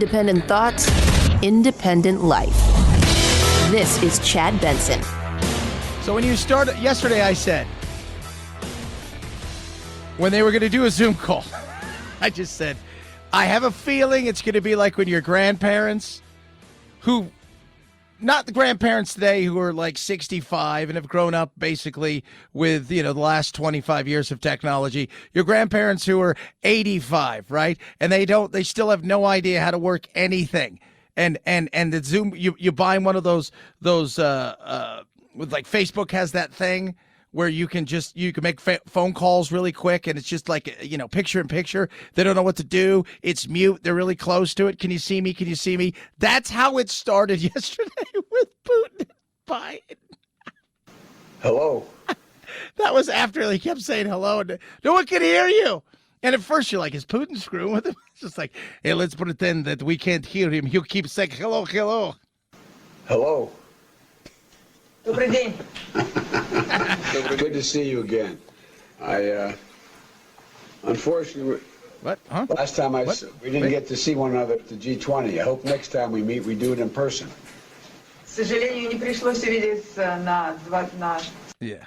Independent thoughts, independent life. This is Chad Benson. So when you started, yesterday I said, when they were going to do a Zoom call, I just said, I have a feeling it's going to be like when your grandparents, who, not the grandparents today who are like 65 and have grown up basically with, the last 25 years of technology, your grandparents who are 85, right? And they still have no idea how to work anything. And the Zoom, you buy one of those with like Facebook has that thing where you can make phone calls really quick, and it's just like, picture in picture. They don't know what to do. It's mute. They're really close to it. Can you see me? Can you see me? That's how it started yesterday with Putin and Biden. Hello. That was after they kept saying hello, and no one can hear you. And at first you're like, is Putin screwing with him? It's just like, hey, let's pretend that we can't hear him. He'll keep saying hello, hello. Hello. Добрый день. Good to see you again. Unfortunately, What? Huh? last time we didn't Wait. get to see one another at the G20. I hope next time we meet, we do it in person. К сожалению, не пришлось увидеться на... Yeah.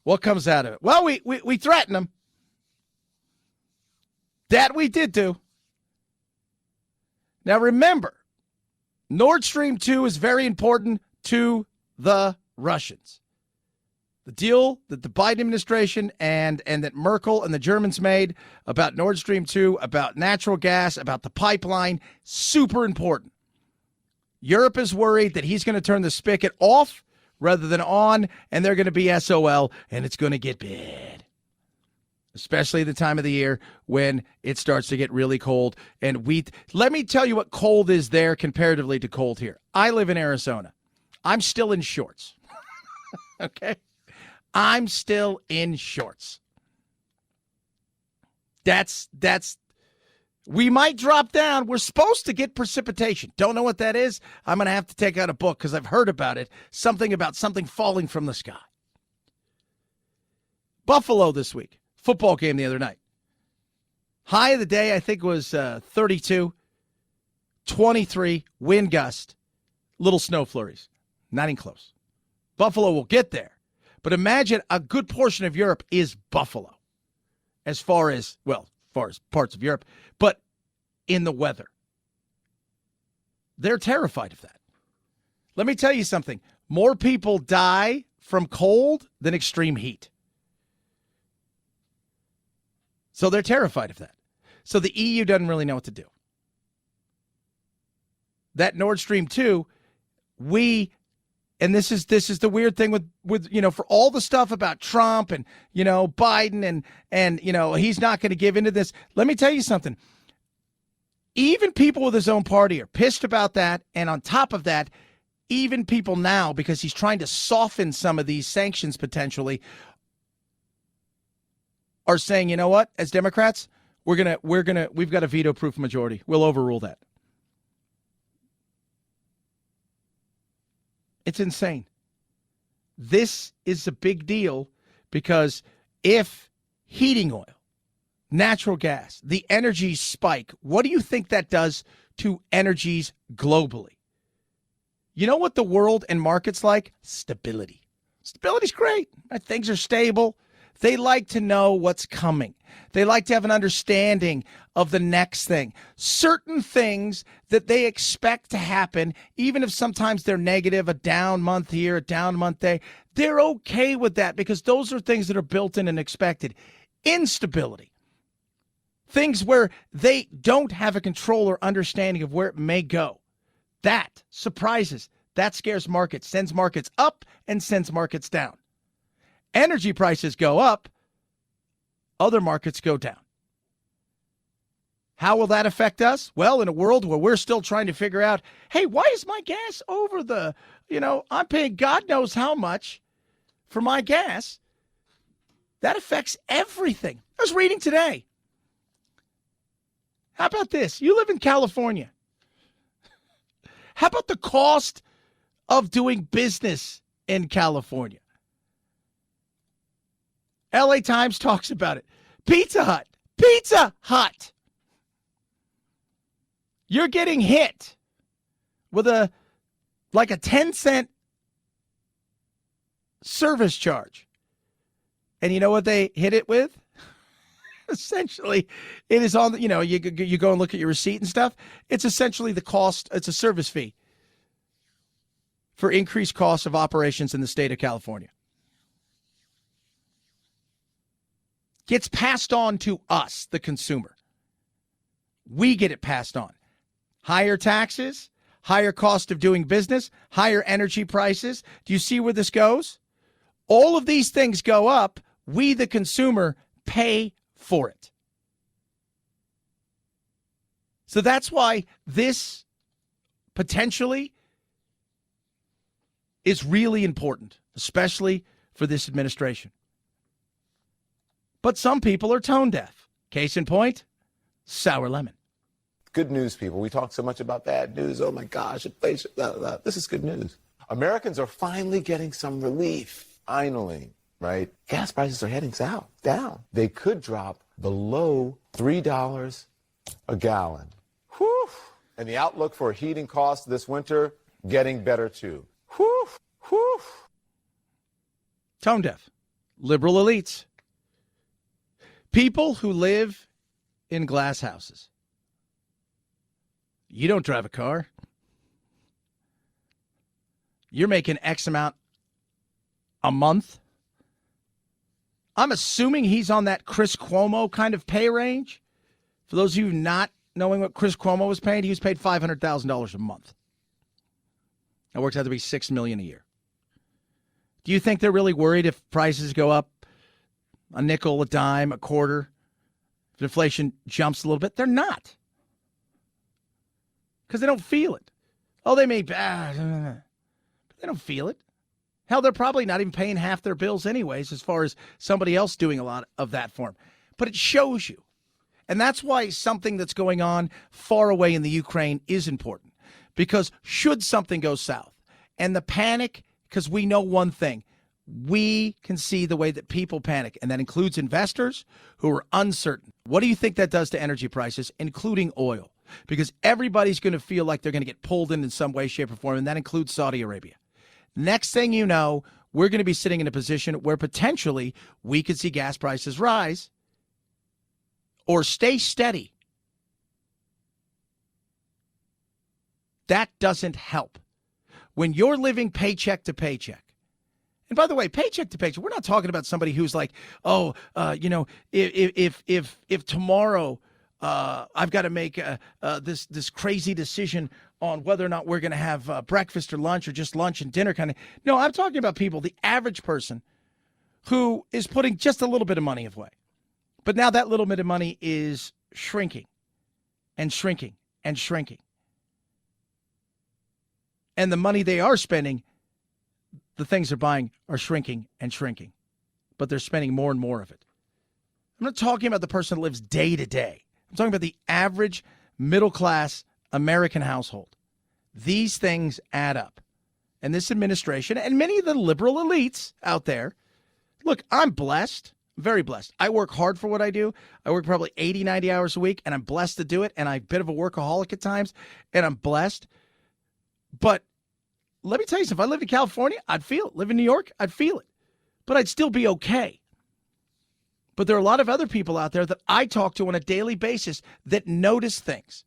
What comes out of it? Well, we threatened them. That we did do. Now remember, Nord Stream 2 is very important to the Russians. The deal that the Biden administration and that Merkel and the Germans made about Nord Stream 2, about natural gas, about the pipeline, super important. Europe is worried that he's going to turn the spigot off rather than on, and they're going to be SOL, and it's going to get bad. Especially the time of the year when it starts to get really cold. And let me tell you what cold is there comparatively to cold here. I live in Arizona. I'm still in shorts. Okay? I'm still in shorts. We might drop down. We're supposed to get precipitation. Don't know what that is. I'm going to have to take out a book because I've heard about it. Something about something falling from the sky. Buffalo this week. Football game the other night. High of the day, I think, was 32, 23, wind gust, little snow flurries. Not even close. Buffalo will get there. But imagine a good portion of Europe is Buffalo. As far as parts of Europe. But in the weather. They're terrified of that. Let me tell you something. More people die from cold than extreme heat. So they're terrified of that. So the EU doesn't really know what to do. That Nord Stream 2, and this is the weird thing with for all the stuff about Trump and Biden and he's not going to give into this. Let me tell you something. Even people with his own party are pissed about that, and on top of that, even people now, because he's trying to soften some of these sanctions potentially, are saying, you know what, as Democrats, we've got a veto-proof majority. We'll overrule that. It's insane. This is a big deal because if heating oil, natural gas, the energy spike, what do you think that does to energies globally? You know what the world and markets like? Stability. Stability's great. Things are stable. They like to know what's coming. They like to have an understanding of the next thing. Certain things that they expect to happen, even if sometimes they're negative, a down month here, a down month there, they're okay with that because those are things that are built in and expected. Instability. Things where they don't have a control or understanding of where it may go. That surprises. That scares markets, sends markets up and sends markets down. Energy prices go up, other markets go down. How will that affect us? Well, in a world where we're still trying to figure out, hey, why is my gas over the, I'm paying God knows how much for my gas. That affects everything. I was reading today. How about this? You live in California. How about the cost of doing business in California? LA Times talks about it. Pizza Hut. You're getting hit with a 10-cent service charge. And you know what they hit it with? Essentially, it is on, you go and look at your receipt and stuff. It's essentially the cost. It's a service fee for increased costs of operations in the state of California. Gets passed on to us, the consumer. We get it passed on. Higher taxes, higher cost of doing business, higher energy prices. Do you see where this goes? All of these things go up. We, the consumer, pay for it. So that's why this potentially is really important, especially for this administration. But some people are tone deaf. Case in point, sour lemon. Good news, people. We talk so much about bad news. Oh, my gosh. Inflation, blah, blah, blah. This is good news. Americans are finally getting some relief. Finally, right? Gas prices are heading south, down. They could drop below $3 a gallon. Whew. And the outlook for heating costs this winter getting better, too. Whew. Whew. Tone deaf. Liberal elites. People who live in glass houses. You don't drive a car. You're making X amount a month. I'm assuming he's on that Chris Cuomo kind of pay range. For those of you not knowing what Chris Cuomo was paid, he was paid $500,000 a month. That works out to be $6 million a year. Do you think they're really worried if prices go up a nickel, a dime, a quarter, if inflation jumps a little bit? They're not. Because they don't feel it. Oh, they may, but they don't feel it. Hell, they're probably not even paying half their bills anyways, as far as somebody else doing a lot of that for them. But it shows you. And that's why something that's going on far away in the Ukraine is important. Because should something go south, and the panic, because we know one thing, we can see the way that people panic, and that includes investors who are uncertain. What do you think that does to energy prices, including oil? Because everybody's going to feel like they're going to get pulled in some way, shape, or form, and that includes Saudi Arabia. Next thing you know, we're going to be sitting in a position where potentially we could see gas prices rise or stay steady. That doesn't help. When you're living paycheck to paycheck, and by the way, paycheck to paycheck, we're not talking about somebody who's like, if tomorrow I've got to make this crazy decision on whether or not we're going to have breakfast or lunch or just lunch and dinner kind of. No, I'm talking about people, the average person who is putting just a little bit of money away. But now that little bit of money is shrinking and shrinking and shrinking. And the money they are spending, the things they're buying are shrinking and shrinking. But they're spending more and more of it. I'm not talking about the person that lives day to day. I'm talking about the average middle-class American household. These things add up. And this administration and many of the liberal elites out there, look, I'm blessed, very blessed. I work hard for what I do. I work probably 80, 90 hours a week, and I'm blessed to do it. And I'm a bit of a workaholic at times, and I'm blessed. But let me tell you something. If I lived in California, I'd feel it. Live in New York, I'd feel it. But I'd still be okay. But there are a lot of other people out there that I talk to on a daily basis that notice things.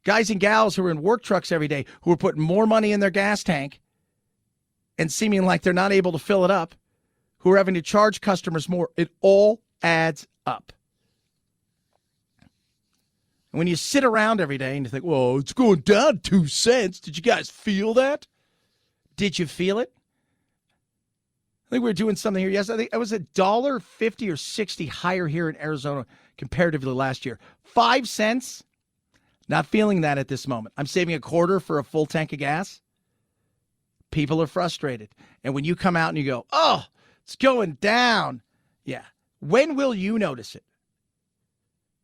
Guys and gals who are in work trucks every day, who are putting more money in their gas tank and seeming like they're not able to fill it up, who are having to charge customers more. It all adds up. And when you sit around every day and you think, well, it's going down 2 cents. Did you guys feel that? Did you feel it? I think we were doing something here yesterday. I think it was $1.50 or 60 higher here in Arizona comparatively to last year. 5 cents. Not feeling that at this moment. I'm saving a quarter for a full tank of gas. People are frustrated. And when you come out and you go, oh, it's going down. Yeah. When will you notice it?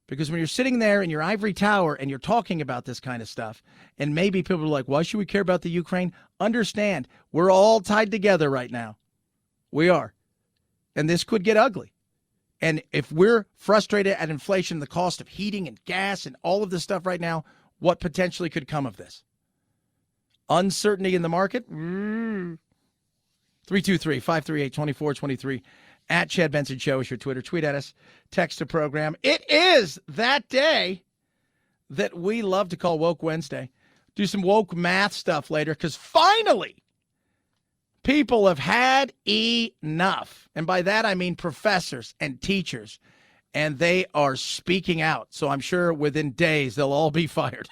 Because when you're sitting there in your ivory tower and you're talking about this kind of stuff, and maybe people are like, why should we care about the Ukraine? Understand, we're all tied together right now. We are. And this could get ugly. And if we're frustrated at inflation, the cost of heating and gas and all of this stuff right now, what potentially could come of this? Uncertainty in the market? 323-538-2423. At Chad Benson Show is your Twitter. Tweet at us. Text the program. It is that day that we love to call Woke Wednesday. Do some woke math stuff later because finally people have had enough. And by that, I mean professors and teachers. And they are speaking out. So I'm sure within days, they'll all be fired.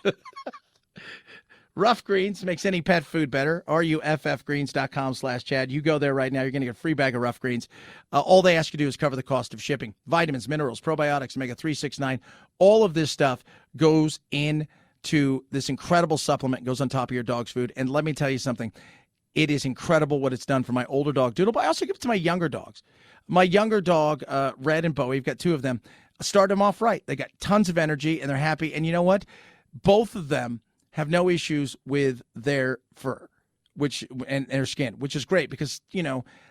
Rough Greens makes any pet food better. ruffgreens.com/Chad. You go there right now. You're going to get a free bag of Rough Greens. All they ask you to do is cover the cost of shipping. Vitamins, minerals, probiotics, omega-3, 6, 9. All of this stuff goes into this incredible supplement, goes on top of your dog's food. And let me tell you something. It is incredible what it's done for my older dog, Doodle, but I also give it to my younger dogs. My younger dog, Red and Bowie, I've got two of them. I started them off right. They got tons of energy, and they're happy. And you know what? Both of them have no issues with their fur, and their skin, which is great because,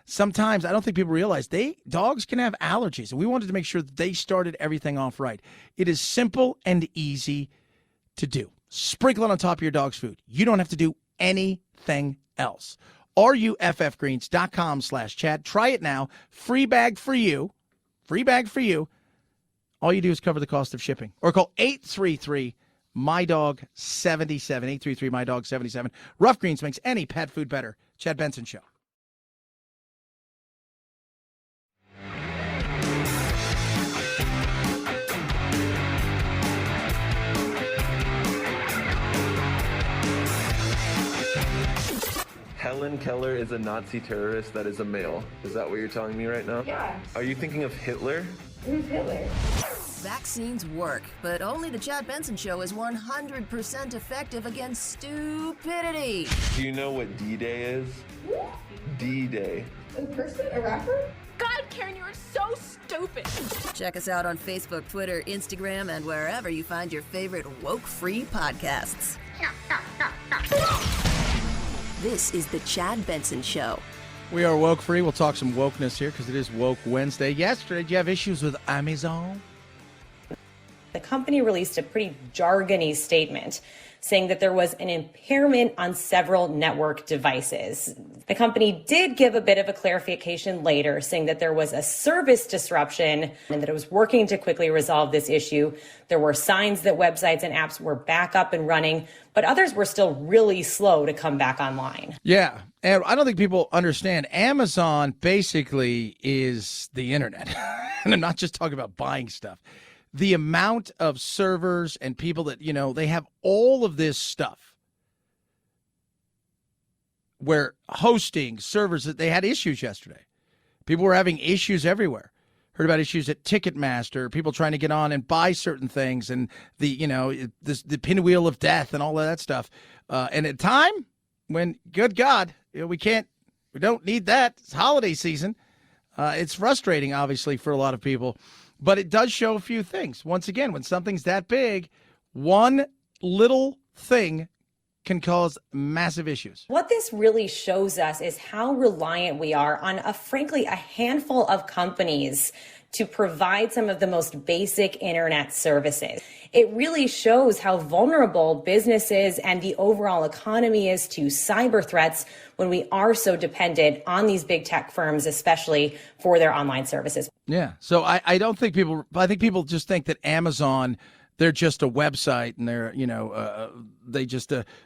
sometimes I don't think people realize dogs can have allergies. And we wanted to make sure that they started everything off right. It is simple and easy to do. Sprinkle it on top of your dog's food. You don't have to do anything else. ruffgreens.com/Chad. Try it now. Free bag for you. Free bag for you. All you do is cover the cost of shipping. Or call 833-MyDog77. 833-MyDog77. Rough Greens makes any pet food better. Chad Benson Show. Helen Keller is a Nazi terrorist that is a male. Is that what you're telling me right now? Yeah. Are you thinking of Hitler? Who's Hitler? Vaccines work, but only the Chad Benson Show is 100% effective against stupidity. Do you know what D-Day is? D-Day. A person? A rapper? God, Karen, you are so stupid. Check us out on Facebook, Twitter, Instagram, and wherever you find your favorite woke-free podcasts. This is the Chad Benson Show. We are woke free. We'll talk some wokeness here because it is Woke Wednesday. Yesterday, did you have issues with Amazon? The company released a pretty jargony statement saying that there was an impairment on several network devices. The company did give a bit of a clarification later, saying that there was a service disruption and that it was working to quickly resolve this issue. There were signs that websites and apps were back up and running, but others were still really slow to come back online. Yeah, and I don't think people understand. Amazon basically is the internet. And I'm not just talking about buying stuff. The amount of servers and people that, they have all of this stuff where hosting servers, that they had issues yesterday. People were having issues everywhere. Heard about issues at Ticketmaster, people trying to get on and buy certain things and the pinwheel of death and all of that stuff. And at a time when, good God, we don't need that. It's holiday season. It's frustrating, obviously, for a lot of people. But it does show a few things. Once again, when something's that big, one little thing can cause massive issues. What this really shows us is how reliant we are on, frankly, a handful of companies to provide some of the most basic internet services. It really shows how vulnerable businesses and the overall economy is to cyber threats when we are so dependent on these big tech firms, especially for their online services. Yeah. So I don't think I think people just think that Amazon, they're just a website and they're,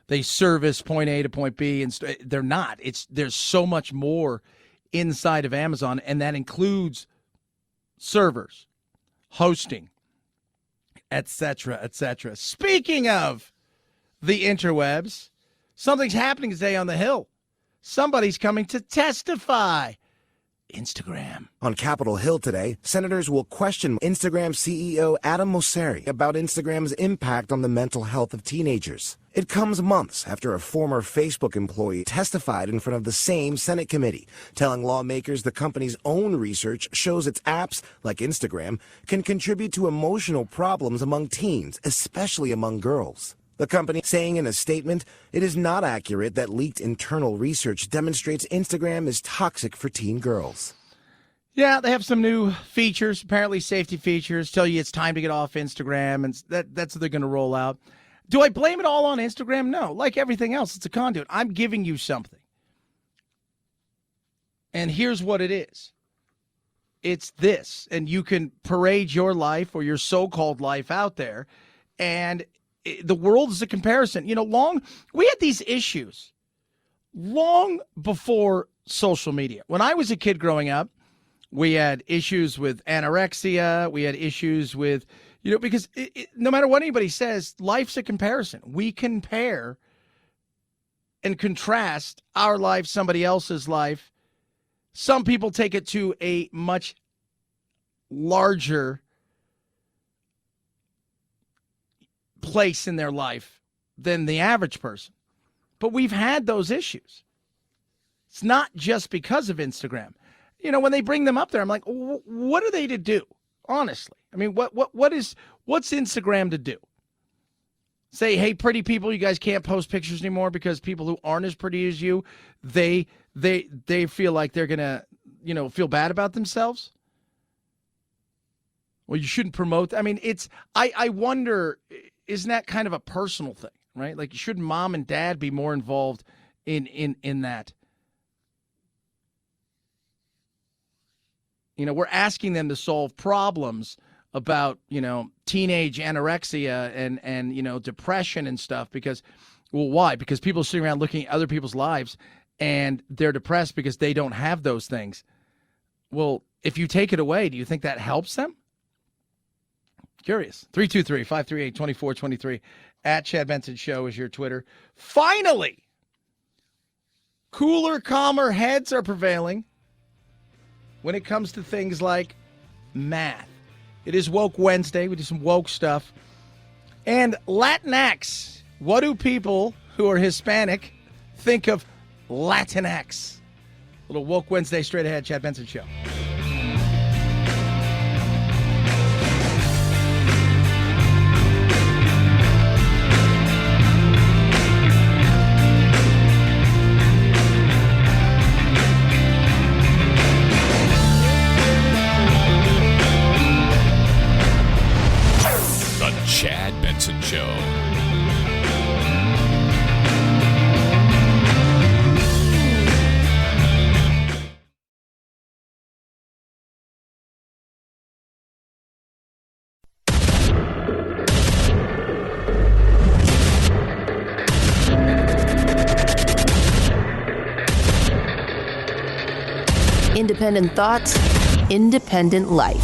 they service point A to point B, and they're not. There's so much more inside of Amazon, and that includes servers, hosting, etc., etc. Speaking of the interwebs, something's happening today on the Hill. Somebody's coming to testify. Instagram. On Capitol Hill today, senators will question Instagram CEO Adam Mosseri about Instagram's impact on the mental health of teenagers. It comes months after a former Facebook employee testified in front of the same Senate committee, telling lawmakers the company's own research shows its apps, like Instagram, can contribute to emotional problems among teens, especially among girls. The company saying in a statement, it is not accurate that leaked internal research demonstrates Instagram is toxic for teen girls. Yeah, they have some new features, apparently safety features, tell you it's time to get off Instagram, and that's what they're going to roll out. Do I blame it all on Instagram? No. Like everything else, it's a conduit. I'm giving you something. And here's what it is. It's this, and you can parade your life or your so-called life out there, and the world is a comparison. We had these issues long before social media. When I was a kid growing up, we had issues with anorexia. We had issues with, because no matter what anybody says, life's a comparison. We compare and contrast our life, somebody else's life. Some people take it to a much larger place in their life than the average person. But we've had those issues. It's not just because of Instagram. When they bring them up there, I'm like, what are they to do? Honestly. I mean, what's Instagram to do? Say, hey, pretty people, you guys can't post pictures anymore because people who aren't as pretty as you, they feel like they're going to, feel bad about themselves. Well, you shouldn't promote. I mean, I wonder, isn't that kind of a personal thing, right? Like, shouldn't mom and dad be more involved in that? We're asking them to solve problems about, teenage anorexia and depression and stuff because, well, why? Because people are sitting around looking at other people's lives and they're depressed because they don't have those things. Well, if you take it away, do you think that helps them? Curious. 323-538-2423 at Chad Benson Show is your Twitter. Finally, cooler, calmer heads are prevailing when it comes to things like math. It is Woke Wednesday. We do some woke stuff. And Latinx. What do people who are Hispanic think of Latinx? Little Woke Wednesday straight ahead, Chad Benson Show. Chad Benson Show. Independent thoughts, independent life.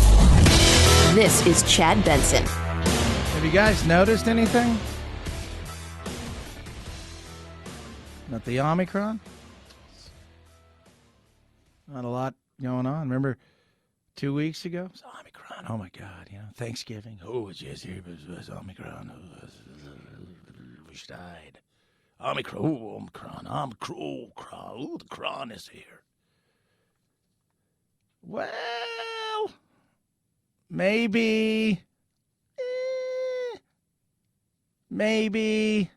This is Chad Benson. Have you guys noticed anything? Not the Omicron? Not a lot going on. Remember 2 weeks ago? It was Omicron. Oh, my God. Thanksgiving. Oh, it's just here. It was Omicron. We died. Omicron. Oh, Omicron. Omicron. Oh, the cron is here. Well, maybe... Maybe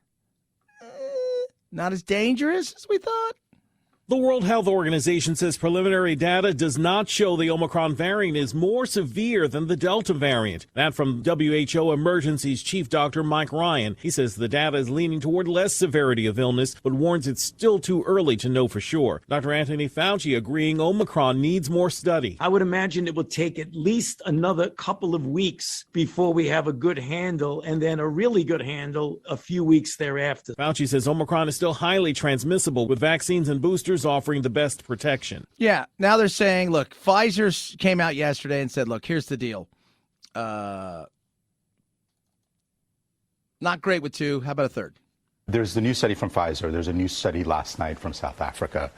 not as dangerous as we thought. The World Health Organization says preliminary data does not show the Omicron variant is more severe than the Delta variant. That from WHO Emergencies Chief Dr. Mike Ryan. He says the data is leaning toward less severity of illness, but warns it's still too early to know for sure. Dr. Anthony Fauci agreeing Omicron needs more study. I would imagine it will take at least another couple of weeks before we have a good handle, and then a really good handle a few weeks thereafter. Fauci says Omicron is still highly transmissible, with vaccines and boosters offering the best protection. Yeah, now they're saying, look, Pfizer came out yesterday and said, look, here's the deal. Not great with two. How about a third? There's the new study from Pfizer. There's a new study last night from South Africa.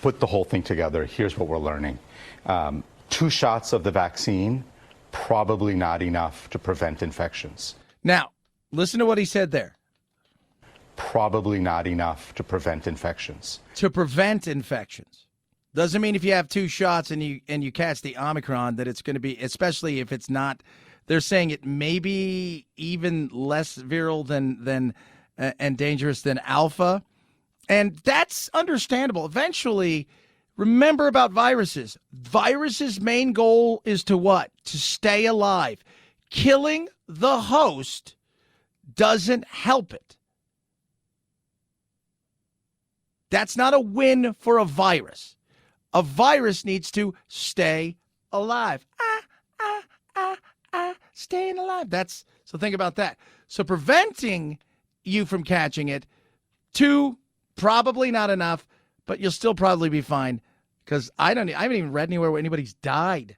Put the whole thing together. Here's what we're learning. 2 shots of the vaccine, probably not enough to prevent infections. Now, listen to what he said there. Probably not enough to prevent infections. To prevent infections. Doesn't mean if you have 2 shots and you catch the Omicron that it's going to be, especially if it's not, they're saying it may be even less viral than and dangerous than Alpha. And that's understandable. Eventually, Remember about viruses. Viruses' main goal is to what? To stay alive. Killing the host doesn't help it. That's not a win for a virus. A virus needs to stay alive. Staying alive. So think about that. So preventing you from catching it, 2, probably not enough, but you'll still probably be fine, because I haven't even read anywhere where anybody's died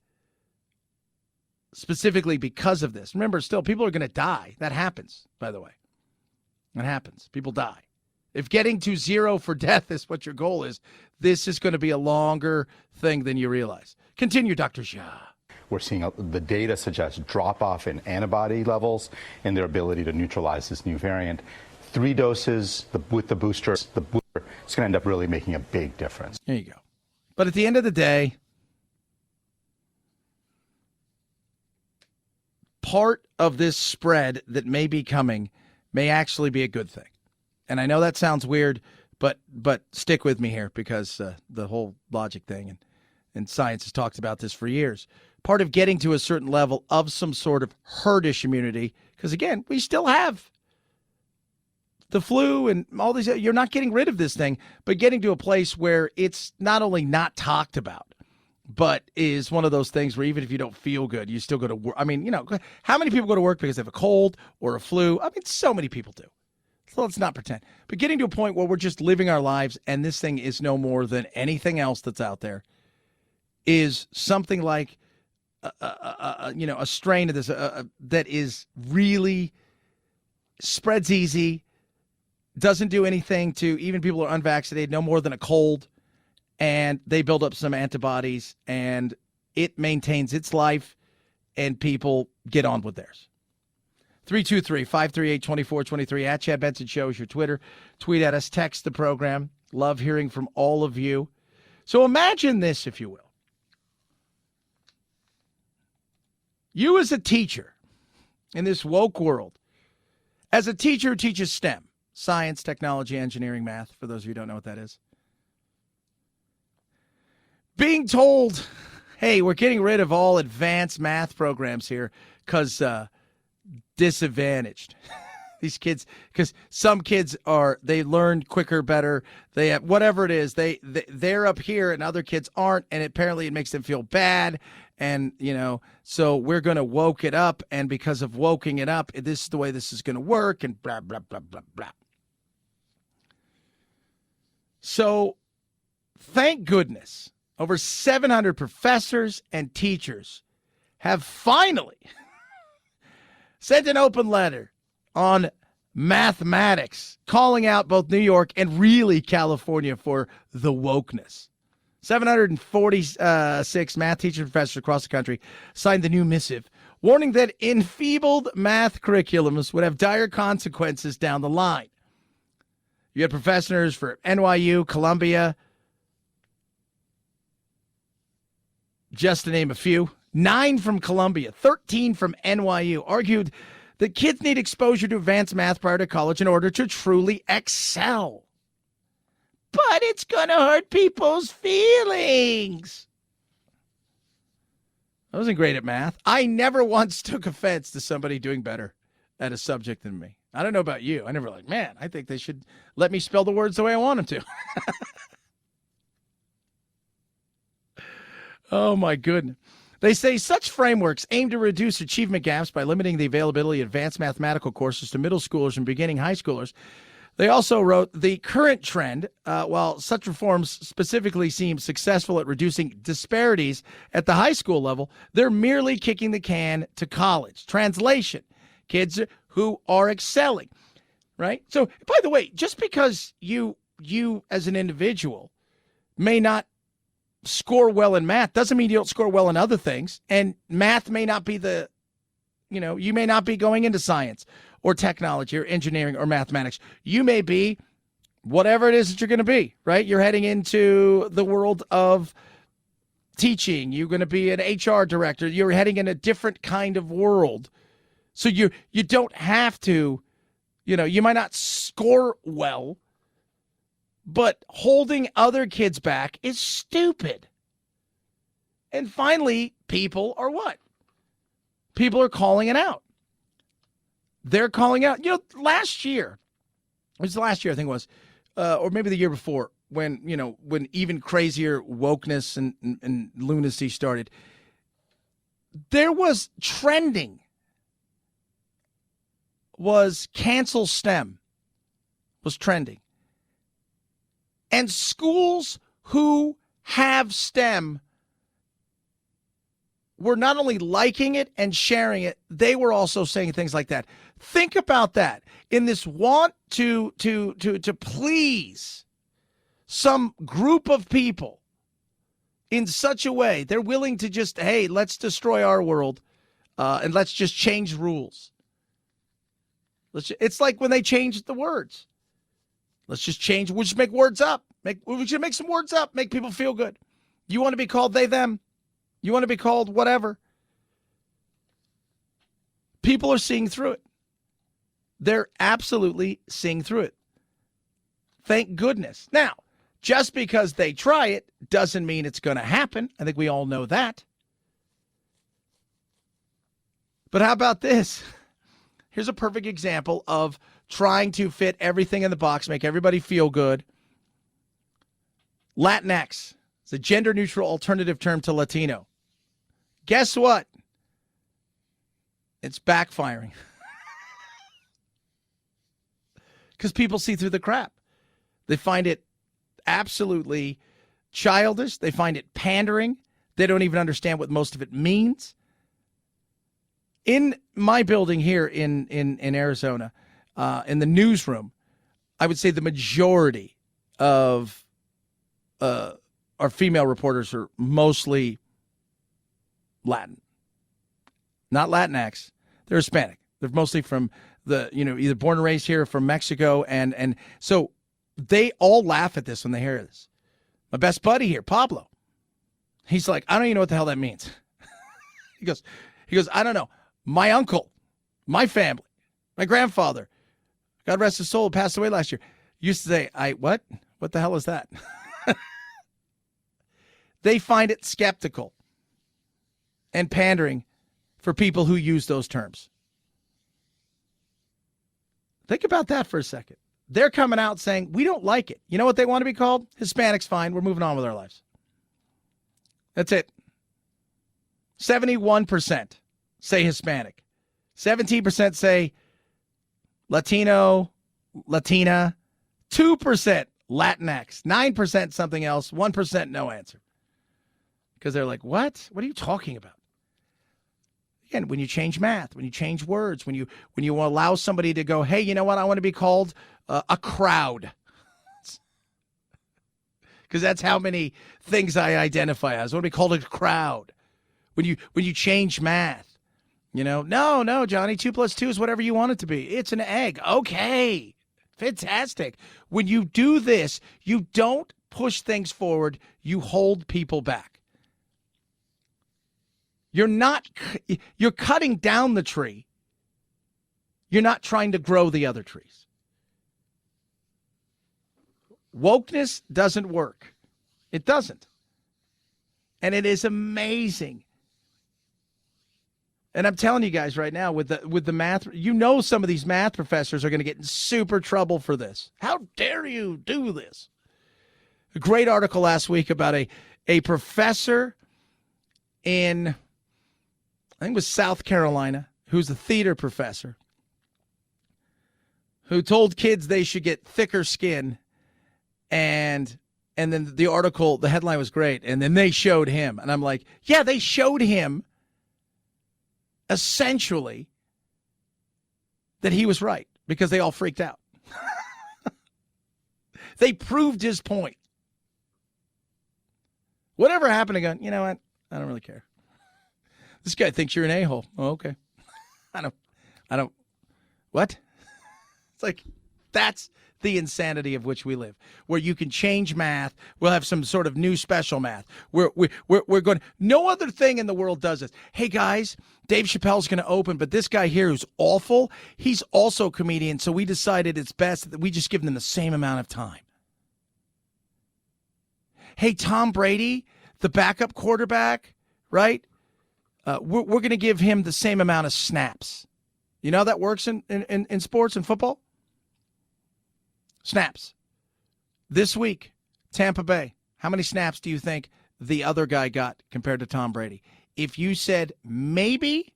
specifically because of this. Remember, still, people are going to die. That happens, by the way. That happens. People die. If getting to 0 for death is what your goal is, this is going to be a longer thing than you realize. Continue, Dr. Shah. We're seeing the data suggests drop-off in antibody levels and their ability to neutralize this new variant. 3 doses with the booster, it's going to end up really making a big difference. There you go. But at the end of the day, part of this spread that may be coming may actually be a good thing. And I know that sounds weird, but stick with me here, because the whole logic thing and science has talked about this for years. Part of getting to a certain level of some sort of herdish immunity, because again, we still have the flu and all these. You're not getting rid of this thing, but getting to a place where it's not only not talked about, but is one of those things where even if you don't feel good, you still go to work. I mean, how many people go to work because they have a cold or a flu? I mean, so many people do. So let's not pretend. But getting to a point where we're just living our lives and this thing is no more than anything else that's out there is something like a strain of this that is really spreads easy, doesn't do anything to even people who are unvaccinated, no more than a cold, and they build up some antibodies, and it maintains its life, and people get on with theirs. 323-538-2423 at Chad Benson Show is your Twitter. Tweet at us, text the program. Love hearing from all of you. So imagine this, if you will. You as a teacher in this woke world, as a teacher who teaches STEM, science, technology, engineering, math, for those of you who don't know what that is, being told, hey, we're getting rid of all advanced math programs here because disadvantaged. These kids, because some kids they learn quicker, better. They have whatever it is. They're up here and other kids aren't, and apparently it makes them feel bad. And so we're going to woke it up, and because of woking it up, this is the way this is going to work, and blah blah blah blah blah. So, thank goodness, over 700 professors and teachers have finally sent an open letter on mathematics, calling out both New York and really California for the wokeness. 746 math teachers and professors across the country signed the new missive, warning that enfeebled math curriculums would have dire consequences down the line. You had professors for NYU, Columbia, just to name a few. 9 from Columbia, 13 from NYU, argued that kids need exposure to advanced math prior to college in order to truly excel. But it's going to hurt people's feelings. I wasn't great at math. I never once took offense to somebody doing better at a subject than me. I don't know about you. I never man, I think they should let me spell the words the way I want them to. Oh, my goodness. They say such frameworks aim to reduce achievement gaps by limiting the availability of advanced mathematical courses to middle schoolers and beginning high schoolers. They also wrote, the current trend, while such reforms specifically seem successful at reducing disparities at the high school level, they're merely kicking the can to college. Translation, kids who are excelling, right? So, by the way, just because you as an individual may not score well in math doesn't mean you don't score well in other things. And math may not be you may not be going into science or technology or engineering or mathematics. You may be whatever it is that you're going to be, right? You're heading into the world of teaching. You're going to be an HR director. You're heading in a different kind of world. So you don't have to, you might not score well, But holding other kids back is stupid. And finally, people are what? People are calling it out. They're calling out. Last year, it was last year, I think it was, or maybe the year before, when even crazier wokeness and lunacy started, there was trending, was cancel STEM, was trending. And schools who have STEM were not only liking it and sharing it, they were also saying things like that. Think about that. In this want to please some group of people in such a way, they're willing to just, hey, let's destroy our world and let's just change rules. It's like when they changed the words. Let's just change. We'll just make words up. We should make some words up. Make people feel good. You want to be called they, them. You want to be called whatever. People are seeing through it. They're absolutely seeing through it. Thank goodness. Now, just because they try it doesn't mean it's going to happen. I think we all know that. But how about this? Here's a perfect example of trying to fit everything in the box, make everybody feel good. Latinx. It's a gender-neutral alternative term to Latino. Guess what? It's backfiring. Because people see through the crap. They find it absolutely childish. They find it pandering. They don't even understand what most of it means. In my building here in Arizona, in the newsroom, I would say the majority of our female reporters are mostly Latin. Not Latinx. They're Hispanic. They're mostly from either born and raised here or from Mexico. And so they all laugh at this when they hear this. My best buddy here, Pablo, he's like, I don't even know what the hell that means. He goes, I don't know. My uncle, my family, my grandfather, God rest his soul, passed away last year, used to say, what? What the hell is that? They find it skeptical and pandering for people who use those terms. Think about that for a second. They're coming out saying, we don't like it. You know what they want to be called? Hispanics, fine. We're moving on with our lives. That's it. 71% say Hispanic. 17% say Latino, Latina. 2% Latinx. 9% something else. 1% no answer. Because they're like, what? What are you talking about? Again, when you change math, when you change words, when you allow somebody to go, hey, you know what? I want to be called a crowd. Because that's how many things I identify as. I want to be called a crowd. When you change math, no, Johnny, 2 + 2 is whatever you want it to be. It's an egg. Okay, fantastic. When you do this, you don't push things forward. You hold people back. You're cutting down the tree. You're not trying to grow the other trees. Wokeness doesn't work. It doesn't. And it is amazing. And I'm telling you guys right now, with the math, some of these math professors are going to get in super trouble for this. How dare you do this? A great article last week about a professor in, I think it was South Carolina, who's a theater professor, who told kids they should get thicker skin. And then the article, the headline was great. And then they showed him. And I'm like, yeah, they showed him essentially that he was right because they all freaked out. They proved his point. Whatever happened to go, you know what? I don't really care. This guy thinks you're an a-hole. Oh, okay. I don't. What? It's like, that's the insanity of which we live, where you can change math. We'll have some sort of new special math. We're going, no other thing in the world does this. Hey guys, Dave Chappelle's going to open, but this guy here who's awful, he's also a comedian. So we decided it's best that we just give them the same amount of time. Hey, Tom Brady, the backup quarterback, right? We're going to give him the same amount of snaps. You know how that works in sports and football? Snaps. This week, Tampa Bay, how many snaps do you think the other guy got compared to Tom Brady? If you said maybe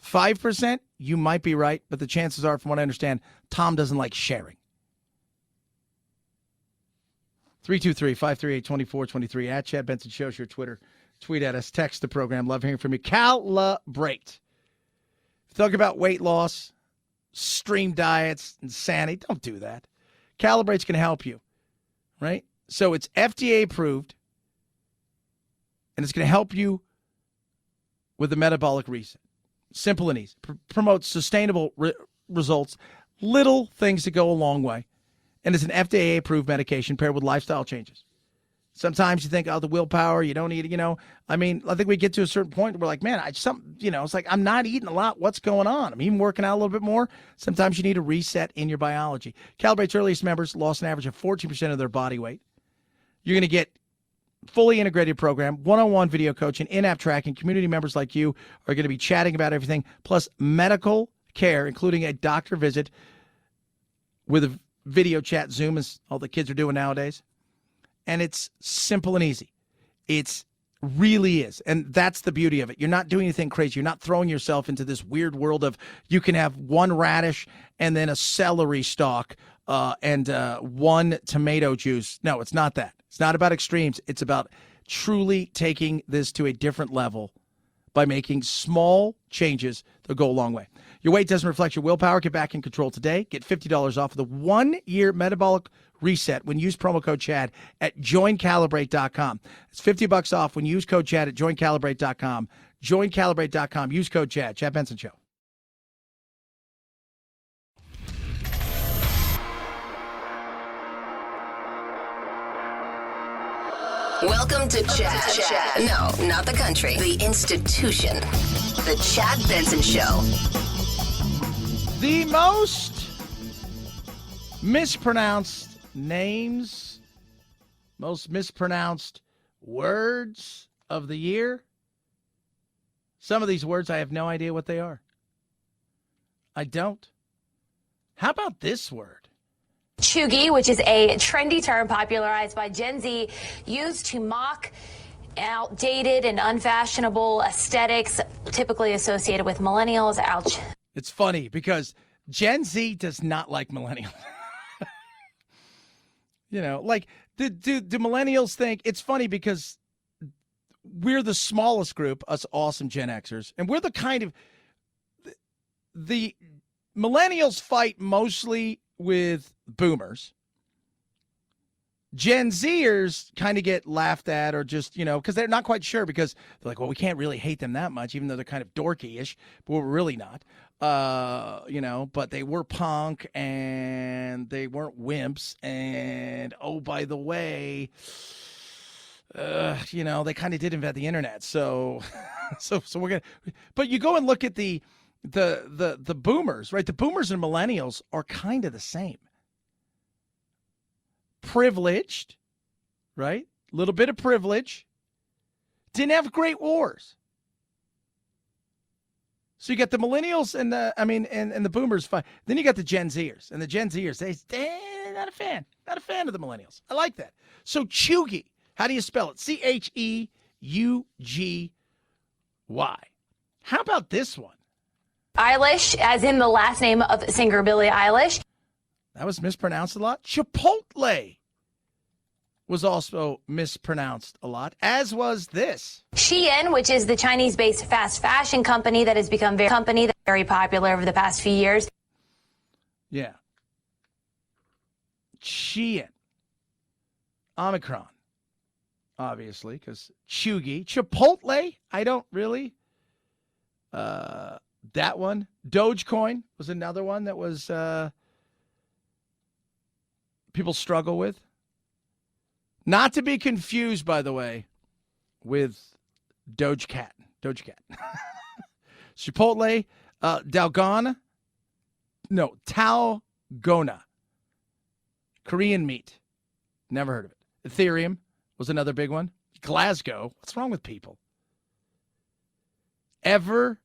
5%, you might be right, but the chances are, from what I understand, Tom doesn't like sharing. 323-538-2423 at Chad Benson Show's your Twitter. Tweet at us. Text the program. Love hearing from you. Calibrate. Talk about weight loss, extreme diets, insanity. Don't do that. Calibrate's going to help you, right? So it's FDA approved, and it's going to help you with the metabolic reset. Simple and easy. Promotes sustainable results. Little things that go a long way. And it's an FDA-approved medication paired with lifestyle changes. Sometimes you think, oh, the willpower, you don't need it, I mean, I think we get to a certain point where we're like, man, it's like I'm not eating a lot. What's going on? I'm even working out a little bit more. Sometimes you need a reset in your biology. Calibrate's earliest members lost an average of 14% of their body weight. You're going to get fully integrated program, one-on-one video coaching, in-app tracking. Community members like you are going to be chatting about everything, plus medical care, including a doctor visit with a video chat, Zoom, as all the kids are doing nowadays. And it's simple and easy. It's really is. And that's the beauty of it. You're not doing anything crazy. You're not throwing yourself into this weird world of you can have one radish and then a celery stalk and one tomato juice. No, it's not that. It's not about extremes. It's about truly taking this to a different level by making small changes that go a long way. Your weight doesn't reflect your willpower. Get back in control today. Get $50 off of the 1-year metabolic reset when you use promo code Chad at joincalibrate.com. It's $50 off when you use code Chad at joincalibrate.com. Joincalibrate.com. Use code Chad. Chad Benson Show. Welcome to Chad. No, not the country. The institution. The Chad Benson Show. The most mispronounced names, most mispronounced words of the year. Some of these words, I have no idea what they are. I don't. How about this word? Cheugy, which is a trendy term popularized by Gen Z, used to mock outdated and unfashionable aesthetics typically associated with millennials. Ouch. It's funny because Gen Z does not like millennials. Like, do millennials think it's funny because we're the smallest group, us awesome Gen Xers, and we're the kind of the millennials fight mostly with boomers. Gen Zers kind of get laughed at or just, because they're not quite sure because they're like, well, we can't really hate them that much, even though they're kind of dorky-ish, but we're really not. But they were punk and they weren't wimps. And, oh, by the way, they kind of did invent the internet. So we're going to, but you go and look at the boomers, right? The boomers and millennials are kind of the same. Privileged, right? A little bit of privilege. Didn't have great wars. So you got the millennials and the boomers fight. Then you got the Gen Zers, and the Gen Zers, they're not a fan of the millennials. I like that. So Cheugy, how do you spell it? Cheugy. How about this one? Eilish, as in the last name of singer Billie Eilish. That was mispronounced a lot. Chipotle was also mispronounced a lot, as was this. Shein, which is the Chinese-based fast fashion company that has become very popular over the past few years. Yeah. Shein. Omicron, obviously, because Cheugy. Chipotle, I don't really. That one. Dogecoin was another one that was people struggle with. Not to be confused, by the way, with Dogecat. Chipotle, Talgona. Korean meat. Never heard of it. Ethereum was another big one. Glasgow. What's wrong with people? Ever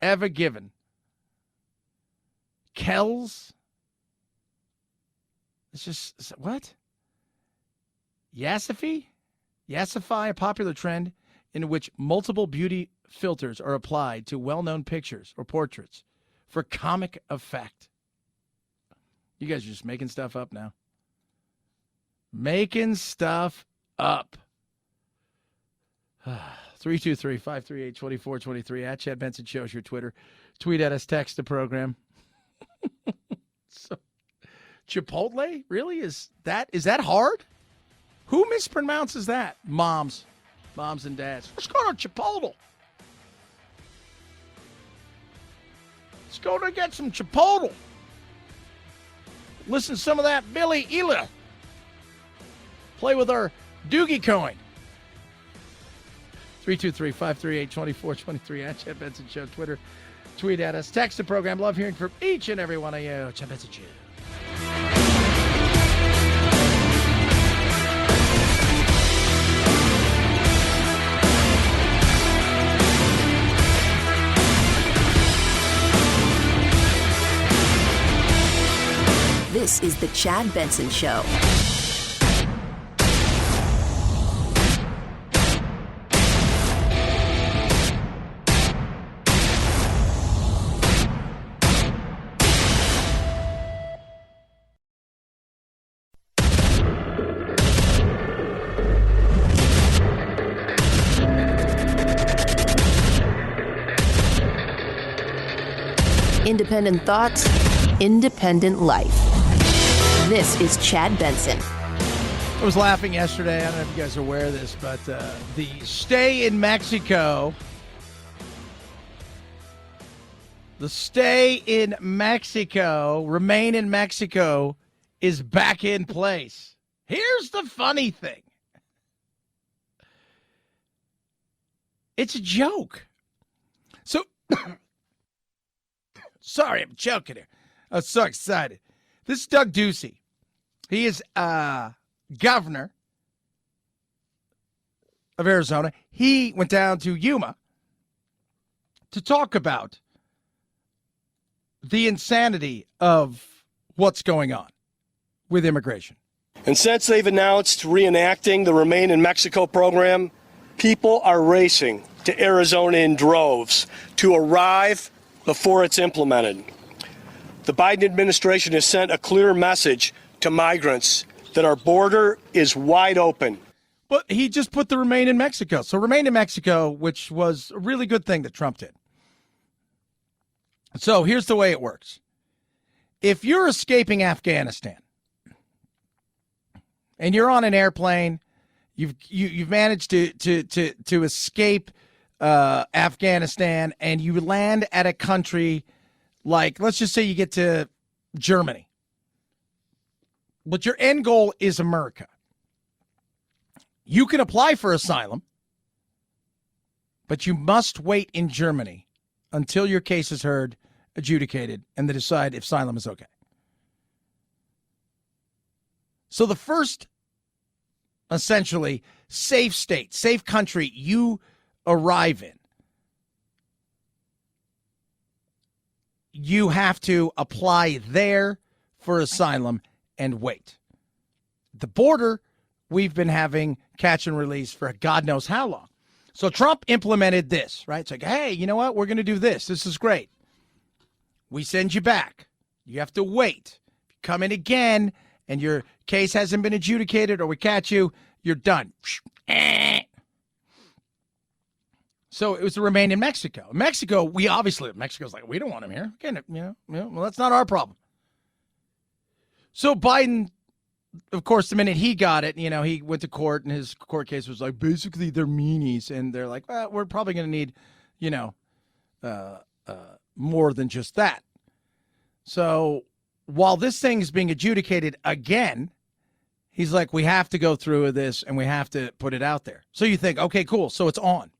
Given. Kells. It's just, what? Yassify, a popular trend in which multiple beauty filters are applied to well-known pictures or portraits for comic effect. You guys are just making stuff up now. Making stuff up. 323-538-2423 at Chad Benson Show's your Twitter. Tweet at us, text the program. So, Chipotle? Really? Is that hard? Who mispronounces that? Moms and dads. Let's go to Chipotle. Let's go to get some Chipotle. Listen to some of that Billy Ela. Play with our Doogie coin. 323-538-2423 at Chad Benson Show. Twitter. Tweet at us. Text the program. Love hearing from each and every one of you. Chad Benson Show. This is the Chad Benson Show. Independent thoughts, independent life. This is Chad Benson. I was laughing yesterday. I don't know if you guys are aware of this, but the stay in Mexico. The stay in Mexico, remain in Mexico, is back in place. Here's the funny thing. It's a joke. So, sorry, I'm choking here. I was so excited. This is Doug Ducey. He is governor of Arizona. He went down to Yuma to talk about the insanity of what's going on with immigration. And since they've announced reenacting the Remain in Mexico program, people are racing to Arizona in droves to arrive before it's implemented. The Biden administration has sent a clear message to migrants that our border is wide open. But he just put the Remain in Mexico. So Remain in Mexico, which was a really good thing that Trump did. So here's the way it works. If you're escaping Afghanistan and you're on an airplane, you've managed to escape Afghanistan, and you land at a country like, let's just say you get to Germany, but your end goal is America. You can apply for asylum, but you must wait in Germany until your case is heard, adjudicated, and they decide if asylum is okay. So the first, essentially, safe state, safe country you arrive in, you have to apply there for asylum and wait. The border, we've been having catch and release for God knows how long. So Trump implemented this, right? It's like, hey, you know what? We're going to do this. This is great. We send you back. You have to wait. If you come in again and your case hasn't been adjudicated or we catch you, you're done. So it was to remain in Mexico. Mexico's like, we don't want him here. Okay, well, that's not our problem. So Biden, of course, the minute he got it, he went to court and his court case was like, basically they're meanies. And they're like, well, we're probably going to need, more than just that. So while this thing is being adjudicated again, he's like, we have to go through with this and we have to put it out there. So you think, okay, cool. So it's on.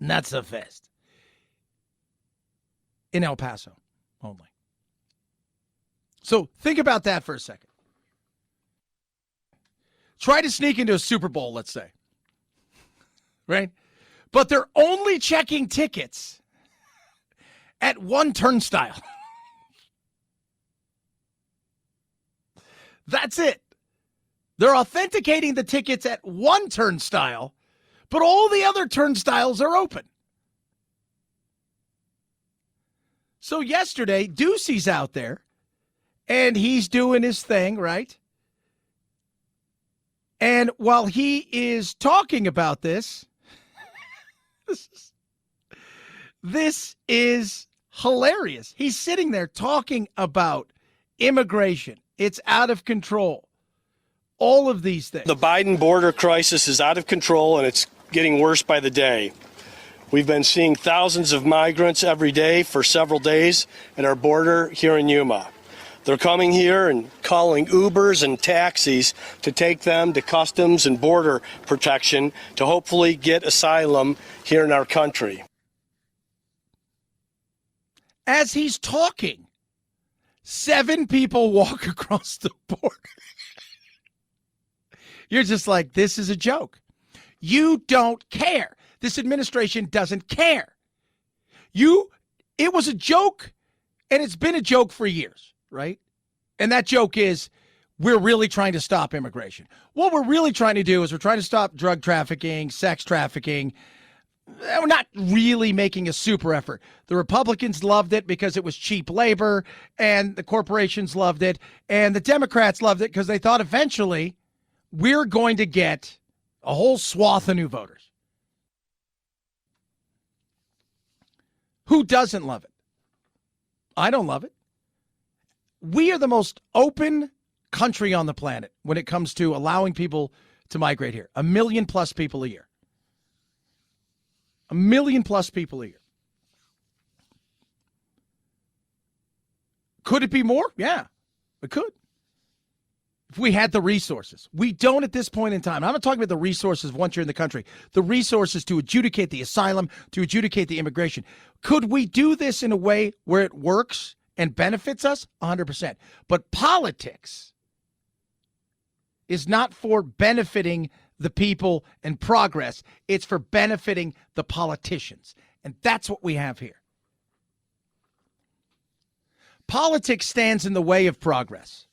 Not so fast. In El Paso only. So think about that for a second. try to sneak into a Super Bowl, let's say. Right? But they're only checking tickets at one turnstile. That's it. They're authenticating the tickets at one turnstile, but all the other turnstiles are open. So yesterday, Ducey's out there, and he's doing his thing, right? And while he is talking about this, this is hilarious. He's sitting there talking about immigration. It's out of control. All of these things. The Biden border crisis is out of control, and it's getting worse by the day. We've been seeing thousands of migrants every day for several days at our border here in Yuma. They're coming here and calling Ubers and taxis to take them to Customs and Border Protection to hopefully get asylum here in our country. As he's talking, 7 people walk across the border. You're just like, this is a joke. You don't care. This administration doesn't care. It was a joke, and it's been a joke for years, right? And that joke is, we're really trying to stop immigration. What we're really trying to do is we're trying to stop drug trafficking, sex trafficking. We're not really making a super effort. The Republicans loved it because it was cheap labor, and the corporations loved it, and the Democrats loved it because they thought eventually we're going to get a whole swath of new voters. Who doesn't love it? I don't love it. We are the most open country on the planet when it comes to allowing people to migrate here. 1 million plus people a year. 1 million plus people a year. Could it be more? Yeah, it could. If we had the resources. We don't at this point in time. I'm not talking about the resources once you're in the country. The resources to adjudicate the asylum, to adjudicate the immigration. Could we do this in a way where it works and benefits us? 100%. But politics is not for benefiting the people and progress. It's for benefiting the politicians. And that's what we have here. Politics stands in the way of progress.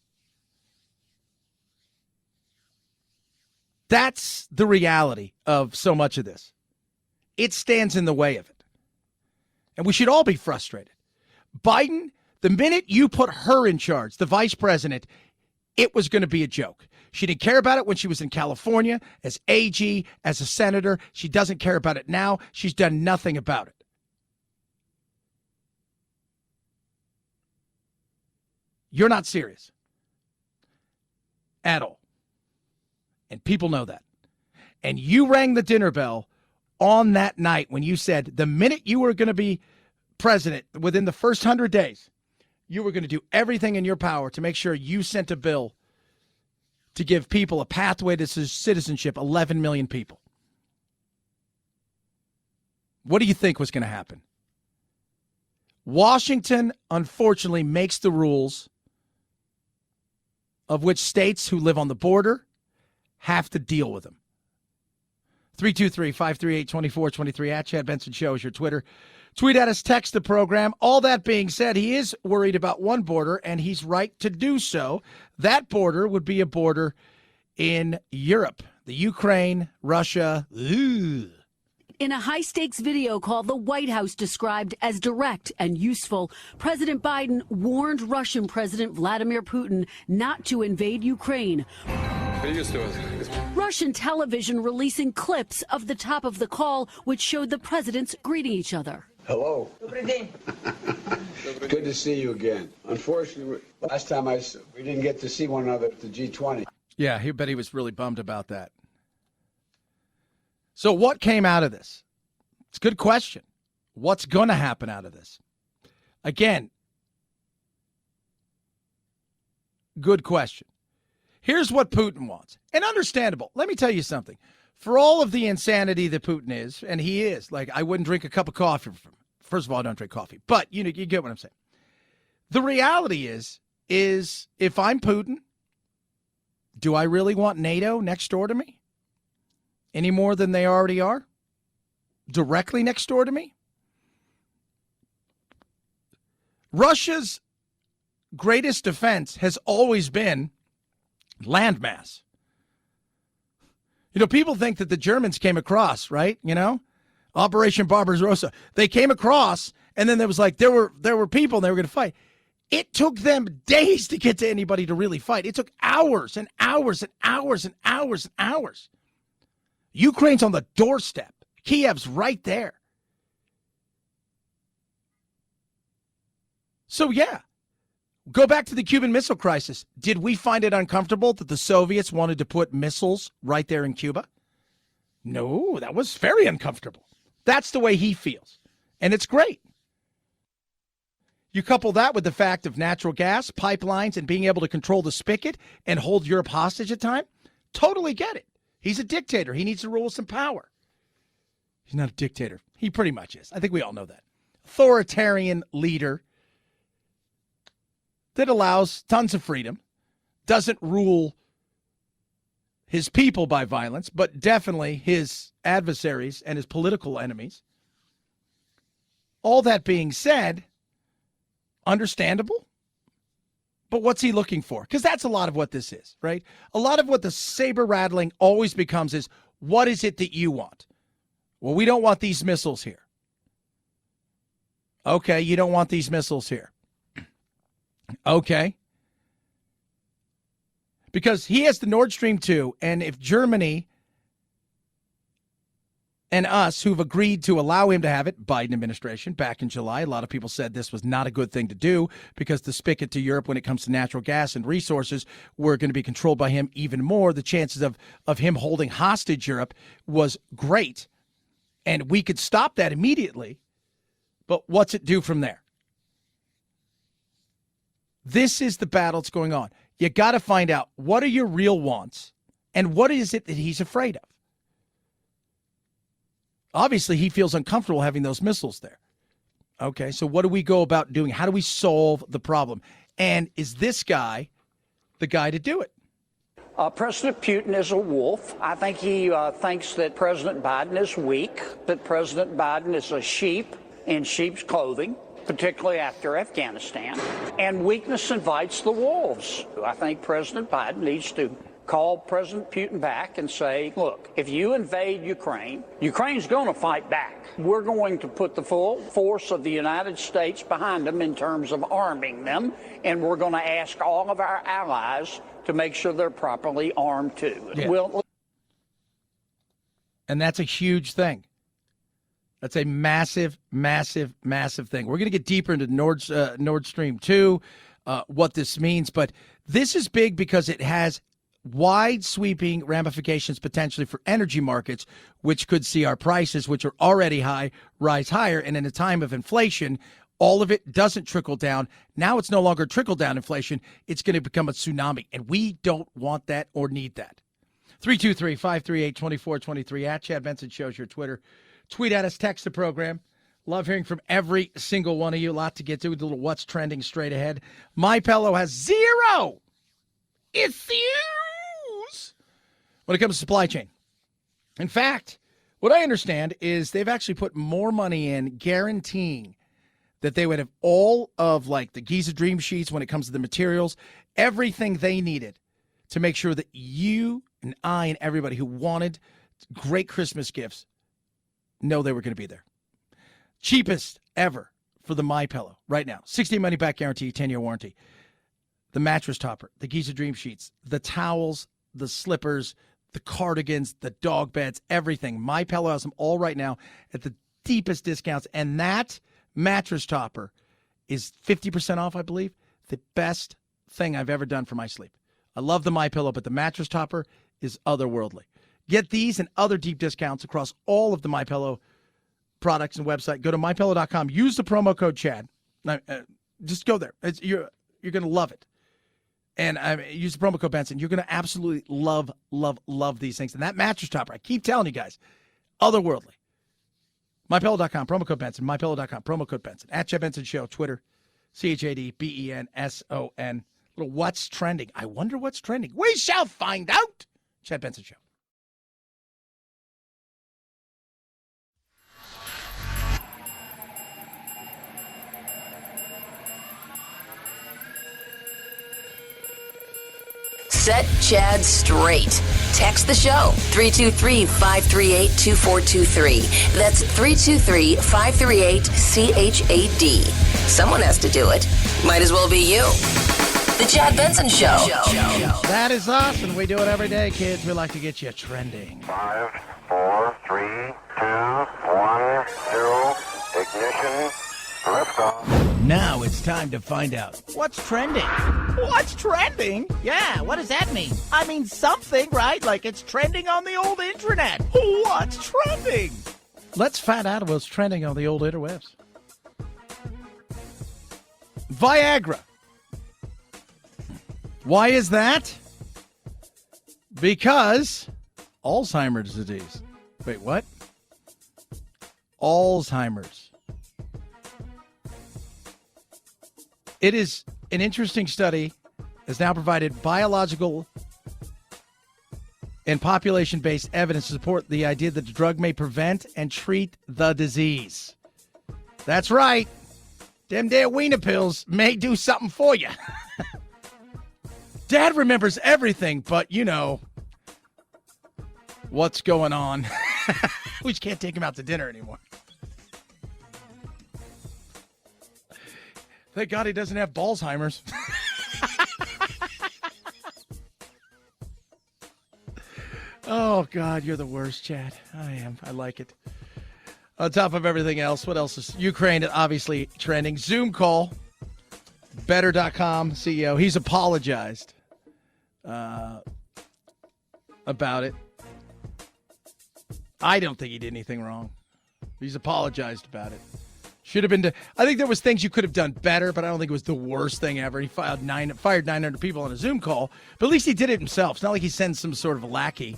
That's the reality of so much of this. It stands in the way of it. And we should all be frustrated. Biden, the minute you put her in charge, the vice president, it was going to be a joke. She didn't care about it when she was in California as AG, as a senator. She doesn't care about it now. She's done nothing about it. You're not serious at all. And people know that. And you rang the dinner bell on that night when you said the minute you were going to be president, within the first 100 days, you were going to do everything in your power to make sure you sent a bill to give people a pathway to citizenship, 11 million people. What do you think was going to happen? Washington, unfortunately, makes the rules of which states who live on the border have to deal with them. 323-538-2423 at Chad Benson Show is your Twitter. Tweet at us, text the program. All that being said, he is worried about one border, and he's right to do so. That border would be a border in Europe. The Ukraine, Russia. Ugh. In a high-stakes video call the White House described as direct and useful, President Biden warned Russian President Vladimir Putin not to invade Ukraine. Russian television releasing clips of the top of the call, which showed the presidents greeting each other. Hello. Good to see you again. Unfortunately, last time we didn't get to see one another at the G20. Yeah, he was really bummed about that. So what came out of this? It's a good question. What's going to happen out of this? Again, good question. Here's what Putin wants. And understandable. Let me tell you something. For all of the insanity that Putin is, and he is, like, I wouldn't drink a cup of coffee from him. First of all, I don't drink coffee. But, you get what I'm saying. The reality is if I'm Putin, Do I really want NATO next door to me? Any more than they already are? Directly next door to me? Russia's greatest defense has always been landmass. People think that the Germans came across, right? Operation Barbarossa. They came across, and then there was there were people, and they were going to fight. It took them days to get to anybody to really fight. It took hours and hours and hours and hours and hours. Ukraine's on the doorstep. Kiev's right there. So, yeah, go back to the Cuban Missile Crisis. Did we find it uncomfortable that the Soviets wanted to put missiles right there in Cuba? No, that was very uncomfortable. That's the way he feels, and it's great. You couple that with the fact of natural gas, pipelines, and being able to control the spigot and hold Europe hostage at time, totally get it. He's a dictator. He needs to rule with some power. He's not a dictator. He pretty much is. I think we all know that. Authoritarian leader that allows tons of freedom, doesn't rule his people by violence, but definitely his adversaries and his political enemies. All that being said, understandable, but what's he looking for? Because that's a lot of what this is, right? A lot of what the saber rattling always becomes is, what is it that you want? Well, we don't want these missiles here. Okay, you don't want these missiles here. Okay. Because he has the Nord Stream 2, and if Germany and us, who've agreed to allow him to have it, Biden administration, back in July, a lot of people said this was not a good thing to do because the spigot to Europe when it comes to natural gas and resources were going to be controlled by him even more. The chances of him holding hostage Europe was great, and we could stop that immediately. But what's it do from there? This is the battle that's going on. You got to find out, what are your real wants and what is it that he's afraid of? Obviously, he feels uncomfortable having those missiles there. Okay, so what do we go about doing? How do we solve the problem? And is this guy the guy to do it? President Putin is a wolf. I think he thinks that President Biden is weak, that President Biden is a sheep in sheep's clothing, particularly after Afghanistan. And weakness invites the wolves. I think President Biden needs to call President Putin back and say, look, if you invade Ukraine, Ukraine's going to fight back. We're going to put the full force of the United States behind them in terms of arming them, and we're going to ask all of our allies to make sure they're properly armed too. Yeah. And that's a huge thing. That's a massive, massive, massive thing. We're going to get deeper into Nord Stream 2, what this means. But this is big because it has wide-sweeping ramifications potentially for energy markets, which could see our prices, which are already high, rise higher. And in a time of inflation, all of it doesn't trickle down. Now it's no longer trickle-down inflation. It's going to become a tsunami. And we don't want that or need that. 323-538-2423 at Chad Benson Show's your Twitter. Tweet at us, text the program. Love hearing from every single one of you. A lot to get to. A little what's trending straight ahead. MyPillow has zero issues when it comes to supply chain. In fact, what I understand is they've actually put more money in guaranteeing that they would have all of like the Giza Dream Sheets when it comes to the materials, everything they needed to make sure that you and I and everybody who wanted great Christmas gifts know they were going to be there. Cheapest ever for the MyPillow right now. 60 money back guarantee, 10-year warranty. The mattress topper, the Giza Dream Sheets, the towels, the slippers, the cardigans, the dog beds, everything. MyPillow has them all right now at the deepest discounts. And that mattress topper is 50% off, I believe. The best thing I've ever done for my sleep. I love the MyPillow, but the mattress topper is otherworldly. Get these and other deep discounts across all of the MyPillow products and website. Go to MyPillow.com. Use the promo code Chad. Just go there. You're going to love it. And use the promo code Benson. You're going to absolutely love, love, love these things. And that mattress topper, I keep telling you guys, otherworldly. MyPillow.com, promo code Benson. MyPillow.com, promo code Benson. At Chad Benson Show, Twitter, CHADBENSON. Little what's trending. I wonder what's trending. We shall find out. Chad Benson Show. Set Chad straight. Text the show, 323-538-2423. That's 323-538-CHAD. Someone has to do it. Might as well be you. The Chad Benson Show. That is us, and we do it every day, kids. We like to get you trending. 5, 4, 3, 2, 1, 0, ignition, liftoff. Now it's time to find out what's trending. What's trending? Yeah, what does that mean? I mean something, right? Like it's trending on the old internet. What's trending? Let's find out what's trending on the old interwebs. Viagra. Why is that? Because Alzheimer's disease. Wait, what? Alzheimer's. It is an interesting study, has now provided biological and population-based evidence to support the idea that the drug may prevent and treat the disease. That's right. Them there wiener pills may do something for you. Dad remembers everything, but you know what's going on. We just can't take him out to dinner anymore. Thank God he doesn't have Ballsheimer's. Oh, God, you're the worst, Chad. I am. I like it. On top of everything else, what else is Ukraine obviously trending? Zoom call. Better.com CEO. He's apologized about it. I don't think he did anything wrong. He's apologized about it. Should have been. I think there was things you could have done better, but I don't think it was the worst thing ever. He fired 900 people on a Zoom call, but at least he did it himself. It's not like he sends some sort of lackey.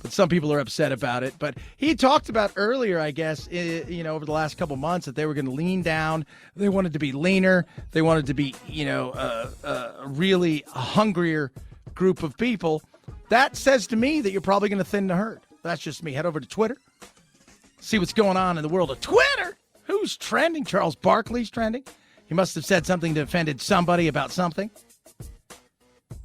But some people are upset about it. But he talked about earlier, I guess, over the last couple months that they were going to lean down. They wanted to be leaner. They wanted to be, really a hungrier group of people. That says to me that you're probably going to thin the herd. That's just me. Head over to Twitter. See what's going on in the world of Twitter. Who's trending? Charles Barkley's trending. He must have said something that offended somebody about something.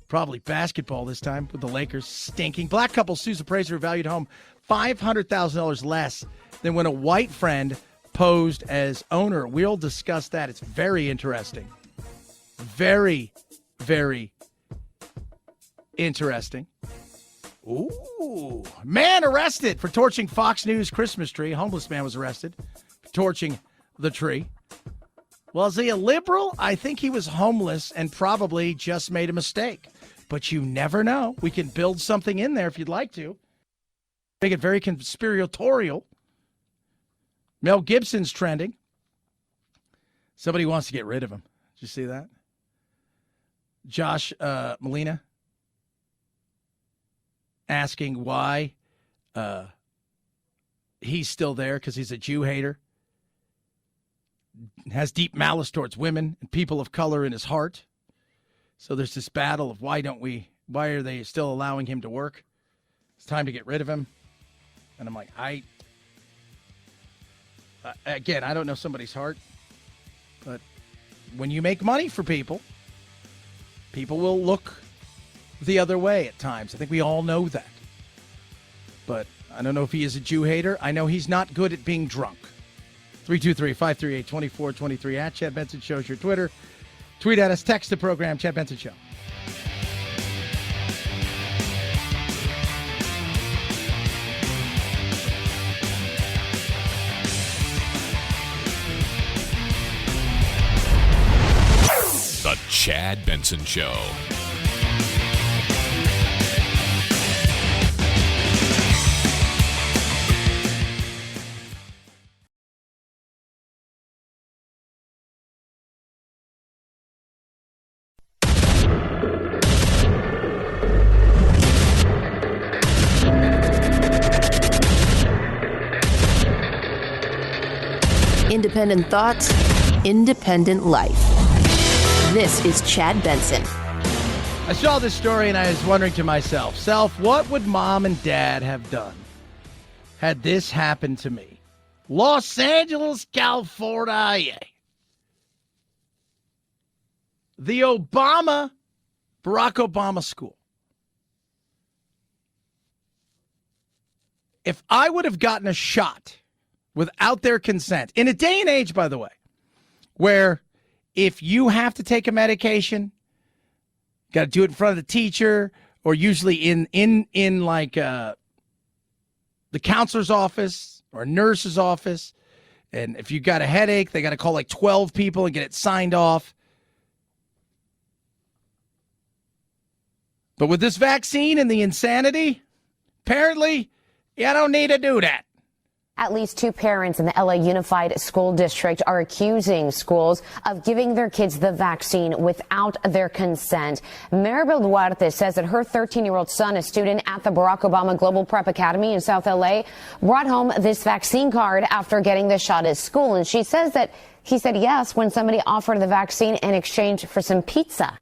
Probably basketball this time with the Lakers stinking. Black couple sues appraiser valued home $500,000 less than when a white friend posed as owner. We'll discuss that. It's very interesting. Very, very interesting. Ooh. Man arrested for torching Fox News Christmas tree. A homeless man was arrested for torching the tree. Was he a liberal? I think he was homeless and probably just made a mistake. But you never know. We can build something in there if you'd like to. Make it very conspiratorial. Mel Gibson's trending. Somebody wants to get rid of him. Did you see that? Josh Molina asking why he's still there because he's a Jew hater. Has deep malice towards women and people of color in his heart. So there's this battle of why are they still allowing him to work? It's time to get rid of him. And I'm like, again, I don't know somebody's heart, but when you make money for people, people will look the other way at times. I think we all know that. But I don't know if he is a Jew hater. I know he's not good at being drunk. 323-538-2423 at Chad Benson Show's your Twitter. Tweet at us, text the program, Chad Benson Show. The Chad Benson Show. Independent thoughts, independent life. This is Chad Benson. I saw this story and I was wondering to myself, what would mom and dad have done had this happened to me? Los Angeles, California. The Barack Obama school. If I would have gotten a shot without their consent, in a day and age, by the way, where if you have to take a medication, got to do it in front of the teacher, or usually in like the counselor's office or a nurse's office. And if you got a headache, they got to call like 12 people and get it signed off. But with this vaccine and the insanity, apparently, you don't need to do that. At least 2 parents in the LA Unified School District are accusing schools of giving their kids the vaccine without their consent. Maribel Duarte says that her 13-year-old son, a student at the Barack Obama Global Prep Academy in South LA, brought home this vaccine card after getting the shot at school. And she says that he said yes when somebody offered the vaccine in exchange for some pizza.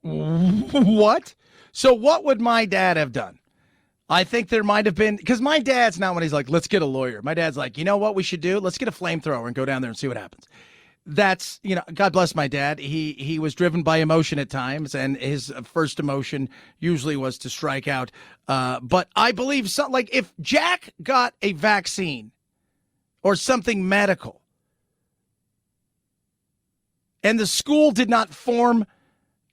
What? So what would my dad have done? I think there might have been, because my dad's not when he's like, let's get a lawyer. My dad's like, you know what we should do? Let's get a flamethrower and go down there and see what happens. That's, God bless my dad. He was driven by emotion at times, and his first emotion usually was to strike out. But I believe like if Jack got a vaccine or something medical and the school did not form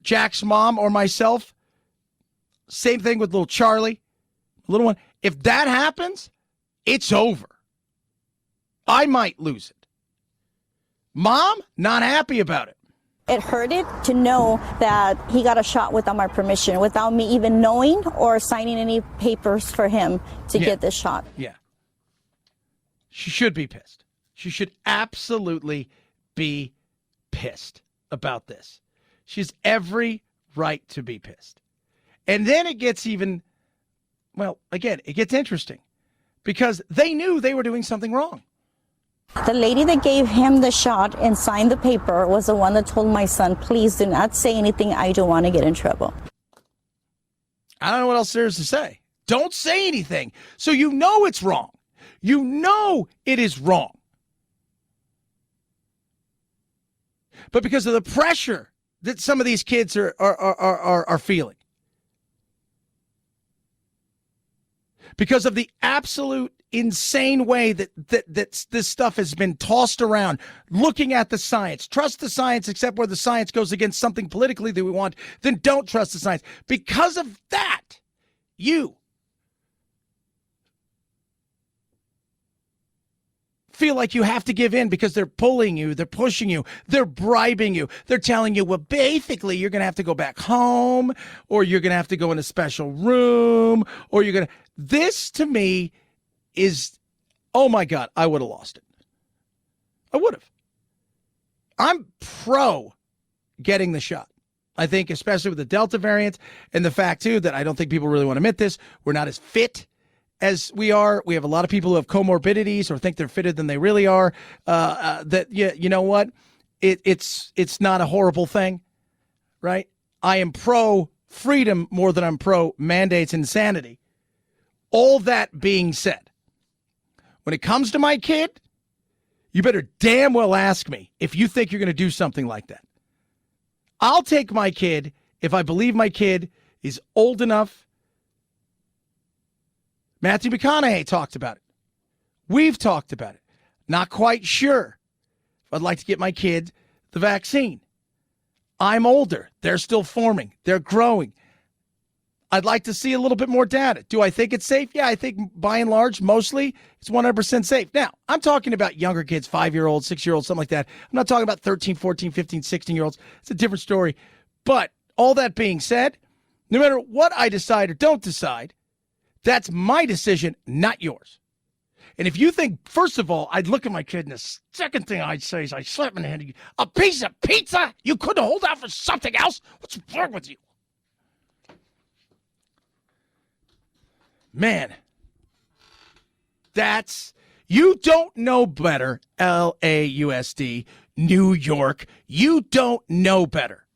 Jack's mom or myself, same thing with little Charlie. Little one, if that happens, it's over. I might lose it. Mom, not happy about it. It hurted to know that he got a shot without my permission, without me even knowing or signing any papers for him to get this shot. Yeah. She should be pissed. She should absolutely be pissed about this. She's every right to be pissed. And then it gets even... Well, again, it gets interesting because they knew they were doing something wrong. The lady that gave him the shot and signed the paper was the one that told my son, please do not say anything. I don't want to get in trouble. I don't know what else there is to say. Don't say anything. So you know it's wrong. You know it is wrong. But because of the pressure that some of these kids are feeling, because of the absolute insane way that this stuff has been tossed around, looking at the science. Trust the science, except where the science goes against something politically that we want, then don't trust the science. Because of that, you feel like you have to give in because they're pulling you, they're pushing you, they're bribing you. They're telling you, well, basically, you're going to have to go back home, or you're going to have to go in a special room, or you're going to... This, to me, is, oh, my God, I would have lost it. I would have. I'm pro getting the shot. I think, especially with the Delta variant and the fact, too, that I don't think people really want to admit this, we're not as fit as we are. We have a lot of people who have comorbidities or think they're fitter than they really are. You know what? It's not a horrible thing, right? I am pro freedom more than I'm pro mandates and insanity. All that being said, when it comes to my kid, you better damn well ask me if you think you're going to do something like that. I'll take my kid if I believe my kid is old enough. Matthew McConaughey talked about it. We've talked about it. Not quite sure if I'd like to get my kid the vaccine. I'm older. They're still forming. They're growing. I'd like to see a little bit more data. Do I think it's safe? Yeah, I think by and large, mostly, it's 100% safe. Now, I'm talking about younger kids, 5-year-olds, 6-year-olds, something like that. I'm not talking about 13, 14, 15, 16-year-olds. It's a different story. But all that being said, no matter what I decide or don't decide, that's my decision, not yours. And if you think, first of all, I'd look at my kid and the second thing I'd say is I slap him in the hand, a piece of pizza? You couldn't hold out for something else? What's wrong with you? Man, you don't know better, LAUSD, New York. You don't know better.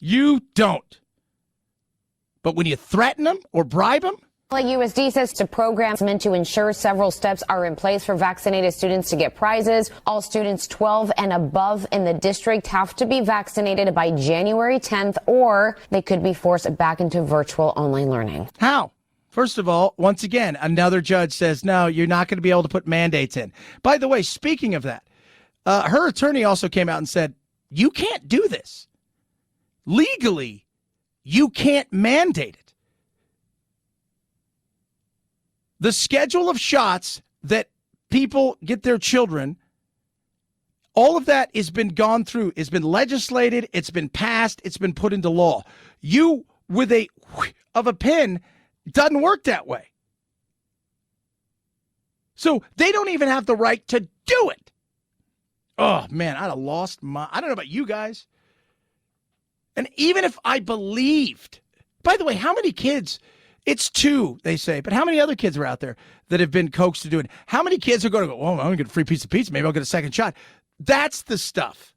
You don't. But when you threaten them or bribe them, USD says the program's meant to ensure several steps are in place for vaccinated students to get prizes. All students 12 and above in the district have to be vaccinated by January 10th, or they could be forced back into virtual online learning. how? First of all, once again, another judge says, no, you're not going to be able to put mandates in. By the way, speaking of that, her attorney also came out and said, you can't do this. Legally, you can't mandate it. The schedule of shots that people get their children, all of that has been gone through, it's been legislated, it's been passed, it's been put into law. You, with a of a pen, doesn't work that way. So they don't even have the right to do it. Oh, man, I'd have lost my, I don't know about you guys. And even if I believed, by the way, how many kids, it's 2, they say, but how many other kids are out there that have been coaxed to do it? How many kids are going to go, oh, I'm going to get a free piece of pizza, maybe I'll get a second shot. That's the stuff.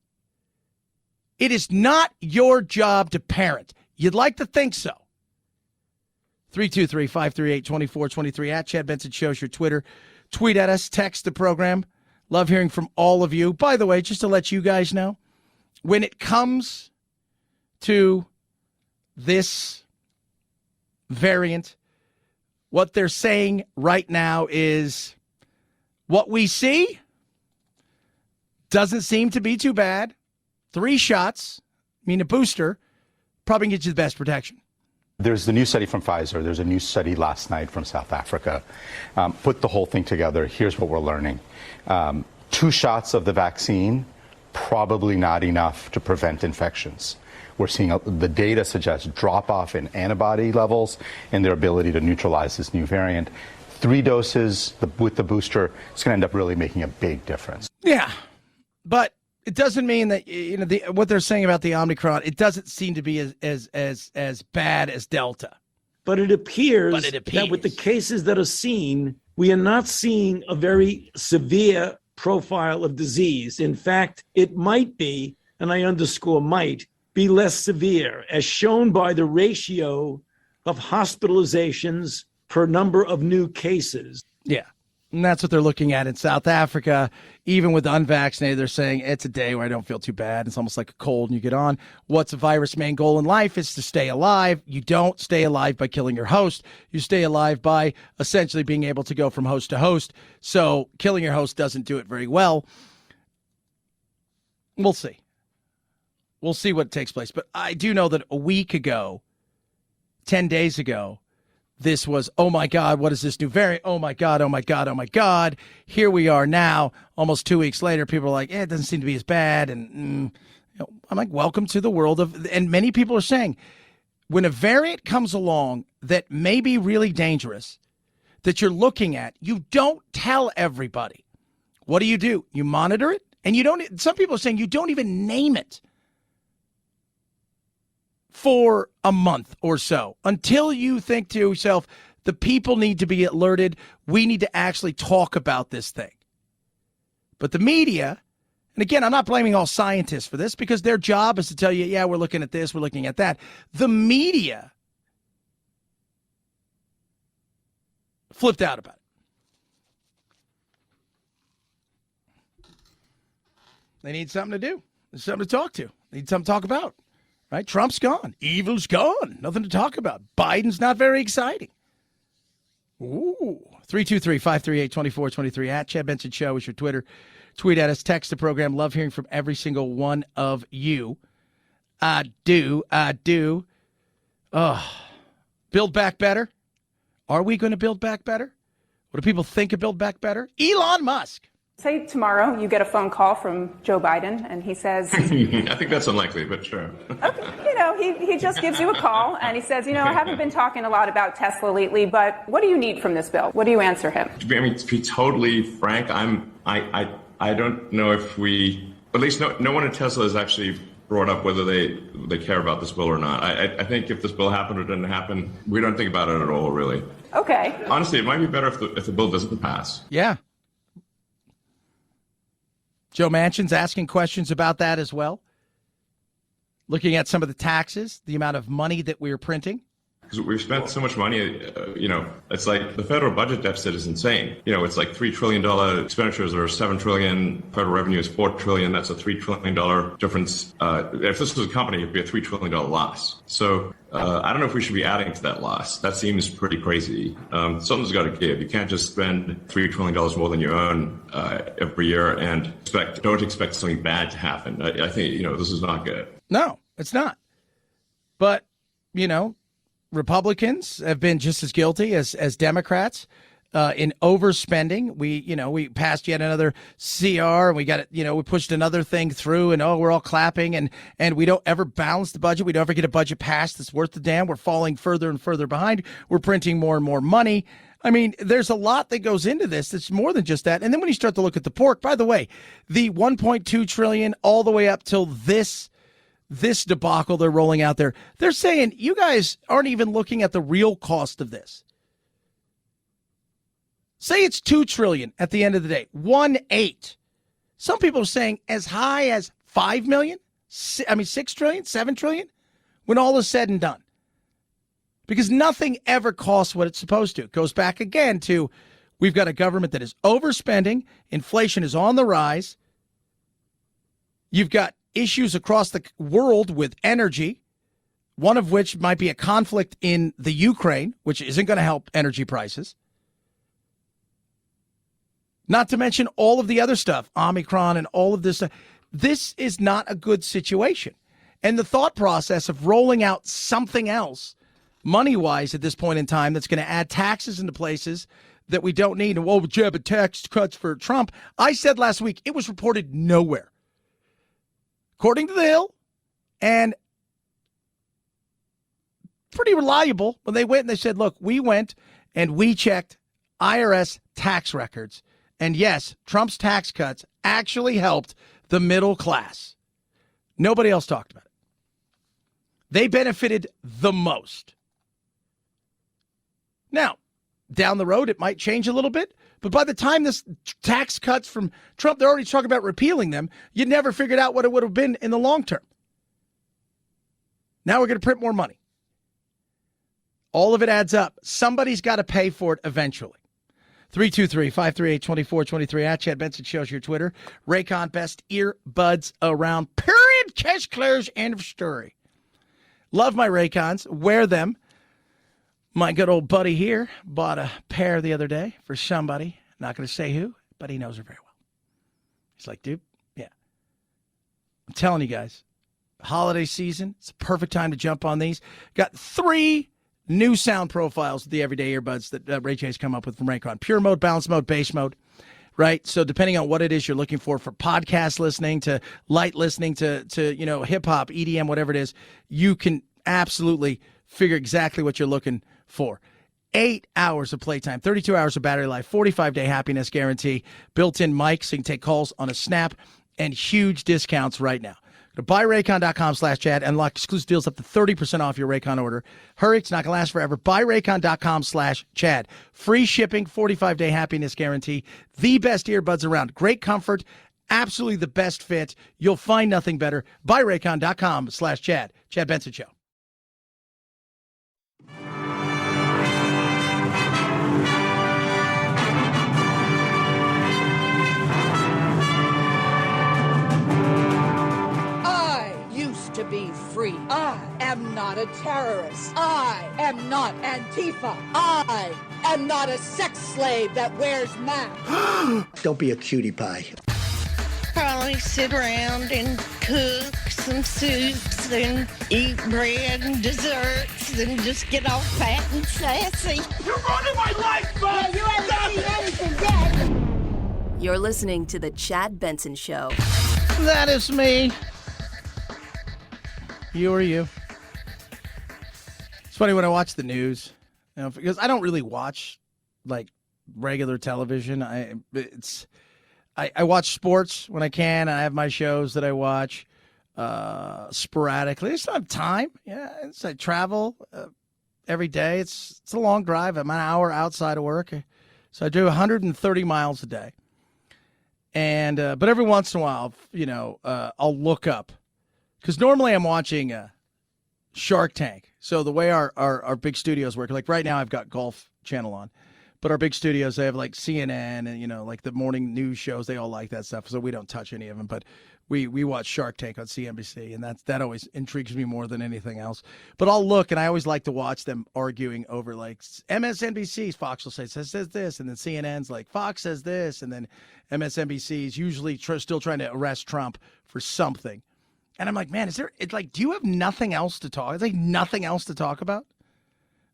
It is not your job to parent. You'd like to think so. 323-538-2423 at Chad Benson Show's your Twitter. Tweet at us, text the program. Love hearing from all of you. By the way, just to let you guys know, when it comes to this variant, what they're saying right now is what we see doesn't seem to be too bad. 3 shots, I mean a booster, probably gets you the best protection. There's the new study from Pfizer. There's a new study last night from South Africa. Put the whole thing together. Here's what we're learning. 2 shots of the vaccine, probably not enough to prevent infections. We're seeing the data suggests drop off in antibody levels and their ability to neutralize this new variant. 3 doses with the booster, it's going to end up really making a big difference. Yeah, but it doesn't mean that, you know, what they're saying about the Omicron, it doesn't seem to be as bad as Delta. But it appears that with the cases that are seen, we are not seeing a very severe profile of disease. In fact, it might be, and I underscore might, be less severe, as shown by the ratio of hospitalizations per number of new cases. Yeah, and that's what they're looking at in South Africa. Even with the unvaccinated, they're saying it's a day where I don't feel too bad. It's almost like a cold and you get on. What's a virus' main goal in life is to stay alive. You don't stay alive by killing your host. You stay alive by essentially being able to go from host to host. So killing your host doesn't do it very well. We'll see. We'll see what takes place. But I do know that a week ago, 10 days ago, this was, oh, my God, what is this new variant? Oh, my God, oh, my God, oh, my God. Here we are now, almost 2 weeks later. People are like, it doesn't seem to be as bad. And you know, I'm like, welcome to the world of, and many people are saying, when a variant comes along that may be really dangerous, that you're looking at, you don't tell everybody. What do? You monitor it, and you don't, some people are saying you don't even name it for a month or so until you think to yourself, the people need to be alerted. We need to actually talk about this thing. But the media, and again, I'm not blaming all scientists for this because their job is to tell you, yeah, we're looking at this, we're looking at that. The media flipped out about it. They need something to do. There's something to talk to. They need something to talk about. Right? Trump's gone. Evil's gone. Nothing to talk about. Biden's not very exciting. Ooh. 323-538-2423 at Chad Benson Show is your Twitter. Tweet at us. Text the program. Love hearing from every single one of you. I do. Build back better. Are we going to build back better? What do people think of build back better? Elon Musk. Say tomorrow you get a phone call from Joe Biden and he says... I think that's unlikely, but sure. Okay, you know, he just gives you a call and he says, you know, I haven't been talking a lot about Tesla lately, but what do you need from this bill? What do you answer him? I mean, to be totally frank, I don't know if we... At least no one at Tesla has actually brought up whether they care about this bill or not. I think if this bill happened or didn't happen, we don't think about it at all, really. Okay. Honestly, it might be better if the bill doesn't pass. Yeah. Joe Manchin's asking questions about that as well. looking at some of the taxes, the amount of money that we're printing. Because we've spent so much money, it's like the federal budget deficit is insane. It's like $3 trillion expenditures or $7 trillion. Federal revenue is $4 trillion. That's a $3 trillion difference. If this was a company, it'd be a $3 trillion loss. So I don't know if we should be adding to that loss. That seems pretty crazy. Something's got to give. You can't just spend $3 trillion more than you earn every year and don't expect something bad to happen. I think, this is not good. No, it's not. But, Republicans have been just as guilty as Democrats in overspending. We passed yet another CR, and we got it. We pushed another thing through, and we're all clapping, and we don't ever balance the budget. We don't ever get a budget passed that's worth the damn. We're falling further and further behind. We're printing more and more money. I mean, there's a lot that goes into this. That's more than just that. And then when you start to look at the pork, by the way, the $1.2 trillion all the way up till this debacle they're rolling out there, they're saying you guys aren't even looking at the real cost of this. Say it's $2 trillion at the end of the day, 1.8. Some people are saying as high as $5 million, $6 trillion, $7 trillion, when all is said and done. Because nothing ever costs what it's supposed to. It goes back again to we've got a government that is overspending, inflation is on the rise. You've got issues across the world with energy, one of which might be a conflict in the Ukraine, which isn't going to help energy prices. Not to mention all of the other stuff, Omicron and all of this stuff. This is not a good situation. And the thought process of rolling out something else, money-wise at this point in time, that's going to add taxes into places that we don't need. And, but tax cuts for Trump. I said last week, it was reported nowhere. According to the Hill, and pretty reliable, when they went and they said, look, we went and we checked IRS tax records. And yes, Trump's tax cuts actually helped the middle class. Nobody else talked about it. They benefited the most. Now, down the road, it might change a little bit. But by the time this tax cuts from Trump, they're already talking about repealing them. You never figured out what it would have been in the long term. Now we're going to print more money. All of it adds up. Somebody's got to pay for it eventually. 323-538-2423 at Chad Benson shows your Twitter. Raycon best earbuds around. Period. Cash clears. End of story. Love my Raycons. Wear them. My good old buddy here bought a pair the other day for somebody. Not going to say who, but he knows her very well. He's like, dude, yeah. I'm telling you guys, holiday season, it's a perfect time to jump on these. Got 3 new sound profiles with the everyday earbuds that Ray J's come up with from Raycon. Pure mode, balance mode, bass mode, right? So depending on what it is you're looking for podcast listening to light listening to hip hop, EDM, whatever it is, you can absolutely figure exactly what you're looking for. 8 hours of playtime, 32 hours of battery life, 45-day happiness guarantee, built-in mic so you can take calls on a snap, and huge discounts right now. Go to buyraycon.com/Chad and unlock exclusive deals up to 30% off your Raycon order. Hurry, it's not going to last forever. Buyraycon.com/Chad. Free shipping, 45-day happiness guarantee. The best earbuds around. Great comfort, absolutely the best fit. You'll find nothing better. Buyraycon.com/Chad. Chad Benson Show. To be free. I am not a terrorist. I am not Antifa. I am not a sex slave that wears masks. Don't be a cutie pie. Probably sit around and cook some soups and eat bread and desserts and just get all fat and sassy. You're ruining my life, man! Yeah, you haven't seen anything yet. You're listening to The Chad Benson Show. That is me. You or you. It's funny when I watch the news, because I don't really watch like regular television. I watch sports when I can. I have my shows that I watch sporadically. I just don't have time. Yeah, I travel every day. It's a long drive. I'm an hour outside of work, so I do 130 miles a day. And but every once in a while, I'll look up because normally I'm watching Shark Tank. So the way our big studios work, like right now I've got Golf Channel on, but our big studios, they have like CNN and, like the morning news shows. They all like that stuff. So we don't touch any of them, but we watch Shark Tank on CNBC, and that always intrigues me more than anything else. But I'll look, and I always like to watch them arguing over, like, MSNBC's Fox will say says this, and then CNN's like, Fox says this, and then MSNBC's usually still trying to arrest Trump for something. And I'm like, man, do you have nothing else to talk? It's like nothing else to talk about.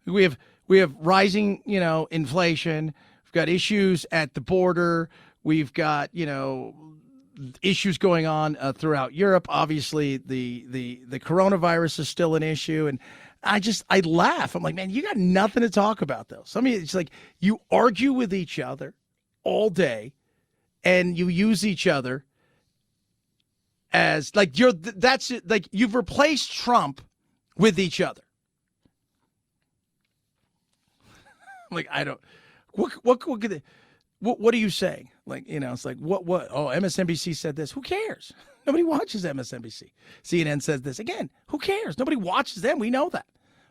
We have rising, inflation. We've got issues at the border. We've got, issues going on throughout Europe. Obviously, the coronavirus is still an issue. And I laugh. I'm like, man, you got nothing to talk about, though. It's like you argue with each other all day, and you use each other as like you've replaced Trump with each other. Like, I don't, what are you saying? Like, it's like, what, oh, MSNBC said this. Who cares? Nobody watches MSNBC. CNN says this. Again, who cares? Nobody watches them. We know that.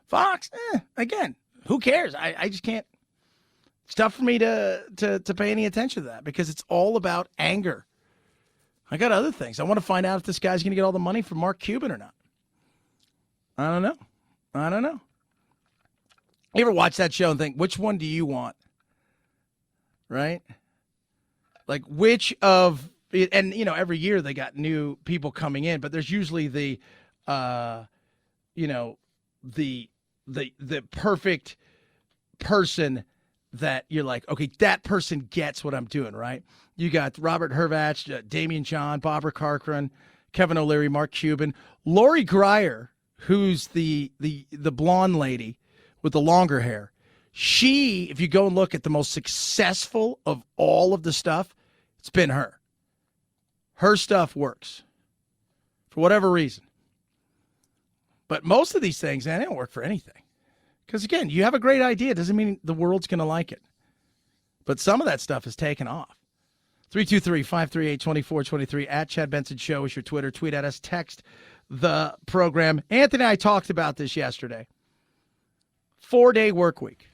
Fox, again, who cares? I just can't. It's tough for me to pay any attention to that because it's all about anger. I got other things. I want to find out if this guy's going to get all the money from Mark Cuban or not. I don't know. You ever watch that show and think, which one do you want? Right? Like, which of, and, every year they got new people coming in, but there's usually the perfect person that you're like, okay, that person gets what I'm doing, right? You got Robert Hervach, Damian John, Barbara Corcoran, Kevin O'Leary, Mark Cuban, Lori Greyer, who's the blonde lady with the longer hair. She, if you go and look at the most successful of all of the stuff, it's been her. Her stuff works for whatever reason. But most of these things, they don't work for anything. Because, again, you have a great idea. Doesn't mean the world's going to like it. But some of that stuff is taken off. 323-538-2423 at Chad Benson Show is your Twitter. Tweet at us. Text the program. Anthony and I talked about this yesterday. 4-day work week.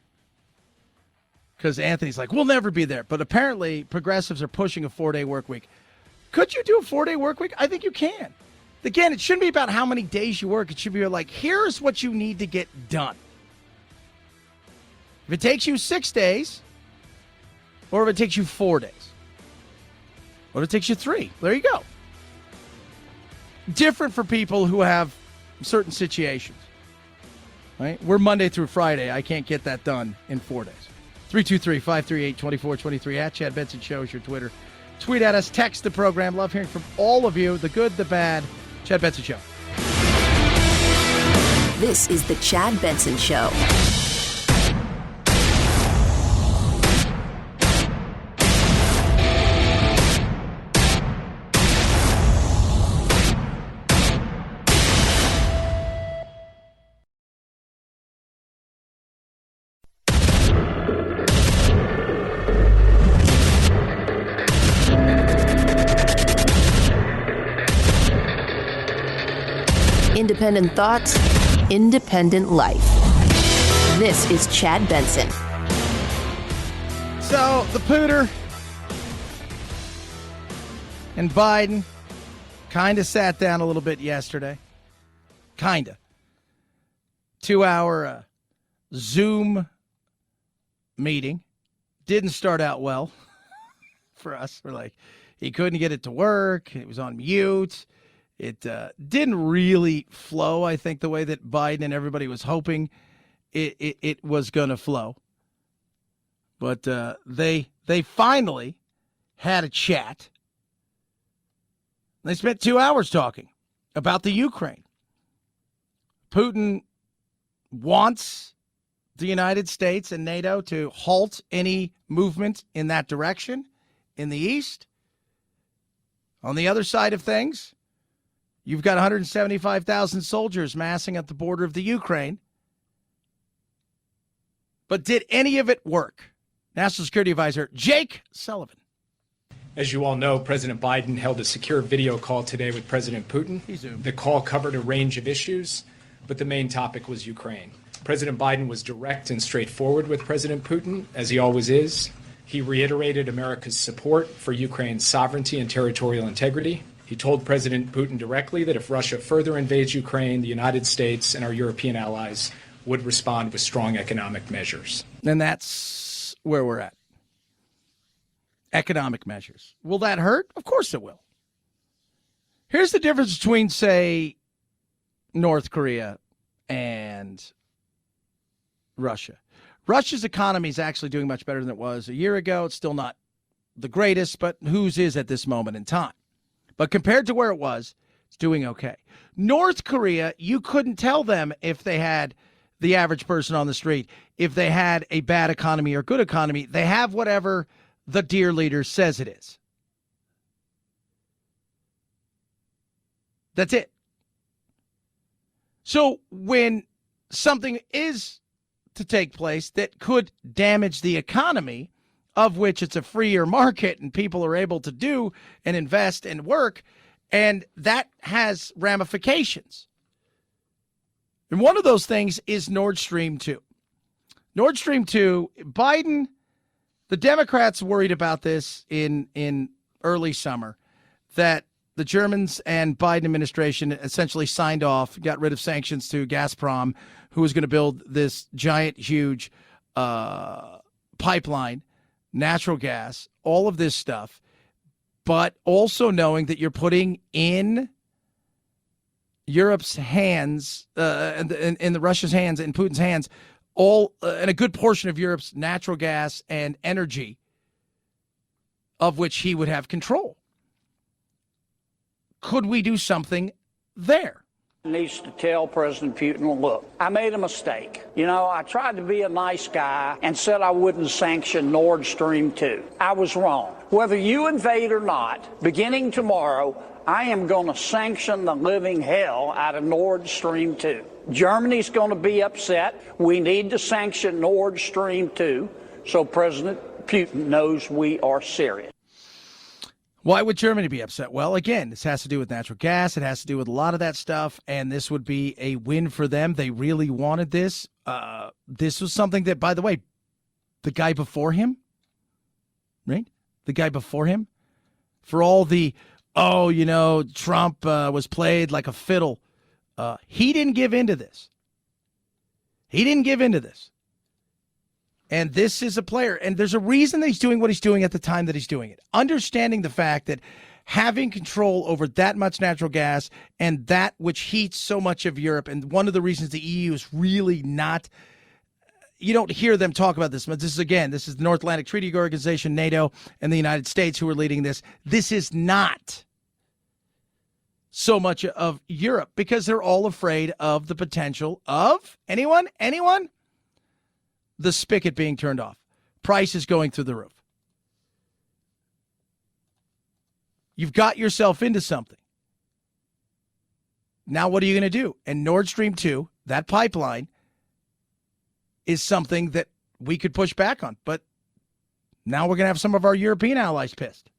Because Anthony's like, we'll never be there. But apparently progressives are pushing a 4-day work week. Could you do a 4-day work week? I think you can. Again, it shouldn't be about how many days you work. It should be like, here's what you need to get done. If it takes you 6 days, or if it takes you 4 days, or if it takes you 3, there you go. Different for people who have certain situations. Right? We're Monday through Friday. I can't get that done in 4 days. 323-538-2423 at Chad Benson Show is your Twitter. Tweet at us. Text the program. Love hearing from all of you. The good, the bad. Chad Benson Show. This is the Chad Benson Show. Independent thoughts, independent life. This is Chad Benson. So, the Pooter and Biden kind of sat down a little bit yesterday. Kind of. 2-hour Zoom meeting. Didn't start out well for us. We're like, he couldn't get it to work. It was on mute. It didn't really flow, I think, the way that Biden and everybody was hoping it was going to flow. But they finally had a chat. They spent 2 hours talking about the Ukraine. Putin wants the United States and NATO to halt any movement in that direction in the East. On the other side of things, you've got 175,000 soldiers massing at the border of the Ukraine. But did any of it work? National Security Advisor Jake Sullivan. As you all know, President Biden held a secure video call today with President Putin. The call covered a range of issues, but the main topic was Ukraine. President Biden was direct and straightforward with President Putin, as he always is. He reiterated America's support for Ukraine's sovereignty and territorial integrity. He told President Putin directly that if Russia further invades Ukraine, the United States and our European allies would respond with strong economic measures. And that's where we're at. Economic measures. Will that hurt? Of course it will. Here's the difference between, say, North Korea and Russia. Russia's economy is actually doing much better than it was a year ago. It's still not the greatest, but whose is at this moment in time. But compared to where it was, it's doing okay. North Korea, you couldn't tell them if they had the average person on the street, if they had a bad economy or good economy. They have whatever the dear leader says it is. That's it. So when something is to take place that could damage the economy, of which it's a freer market and people are able to do and invest and work, and that has ramifications. And one of those things is Nord Stream 2. Nord Stream 2, Biden, the Democrats worried about this in early summer, that the Germans and Biden administration essentially signed off, got rid of sanctions to Gazprom, who was going to build this giant, huge pipeline, natural gas, all of this stuff, but also knowing that you're putting in Europe's hands, in the Russia's hands, in Putin's hands, and a good portion of Europe's natural gas and energy, of which he would have control. Could we do something there? Needs to tell President Putin, look, I made a mistake. You know, I tried to be a nice guy and said I wouldn't sanction Nord Stream 2. I was wrong. Whether you invade or not, beginning tomorrow, I am going to sanction the living hell out of Nord Stream 2. Germany's going to be upset. We need to sanction Nord Stream 2 so President Putin knows we are serious. Why would Germany be upset? Well, again, this has to do with natural gas. It has to do with a lot of that stuff, and this would be a win for them. They really wanted this. This was something that, by the way, the guy before him, right? The guy before him, for all the, Trump was played like a fiddle. He didn't give in to this. He didn't give in to this. And this is a player, and there's a reason that he's doing what he's doing at the time that he's doing it. Understanding the fact that having control over that much natural gas and that which heats so much of Europe, and one of the reasons the EU is really not, you don't hear them talk about this, but this is the North Atlantic Treaty Organization, NATO, and the United States who are leading this. This is not so much of Europe because they're all afraid of the potential of anyone? The spigot being turned off. Prices going through the roof. You've got yourself into something. Now what are you going to do? And Nord Stream 2, that pipeline, is something that we could push back on. But now we're going to have some of our European allies pissed.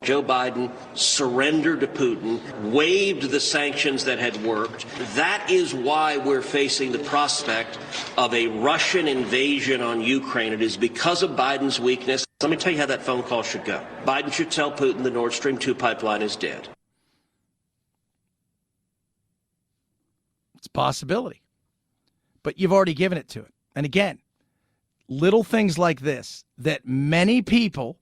Joe Biden surrendered to Putin, waived the sanctions that had worked. That is why we're facing the prospect of a Russian invasion on Ukraine. It is because of Biden's weakness. Let me tell you how that phone call should go. Biden should tell Putin the Nord Stream 2 pipeline is dead. It's a possibility. But you've already given it to it. And again, little things like this that many people,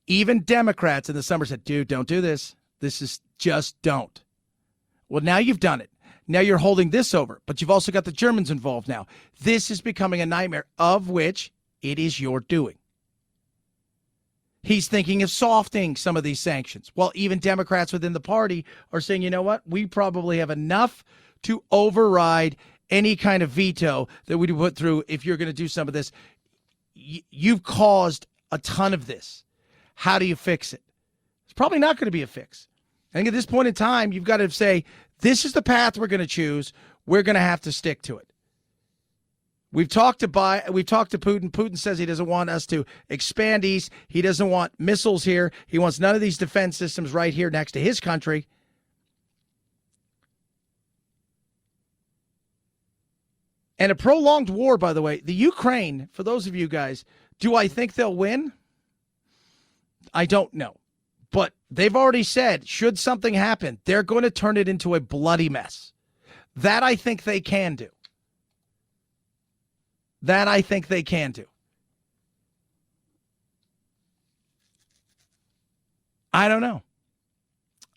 even Democrats in the summer, said, dude, don't do this. This is just don't. Well, now you've done it. Now you're holding this over, but you've also got the Germans involved now. This is becoming a nightmare, of which it is your doing. He's thinking of softening some of these sanctions. Well, even Democrats within the party are saying, you know what? We probably have enough to override any kind of veto that we put through if you're going to do some of this. You've caused a ton of this. How do you fix it? It's probably not going to be a fix. I think at this point in time, you've got to say, this is the path we're going to choose. We're going to have to stick to it. We've talked to Putin. Putin says he doesn't want us to expand east. He doesn't want missiles here. He wants none of these defense systems right here next to his country. And a prolonged war, by the way. The Ukraine, for those of you guys, do I think they'll win? I don't know. But they've already said, should something happen, they're going to turn it into a bloody mess. That I think they can do. That I think they can do. I don't know.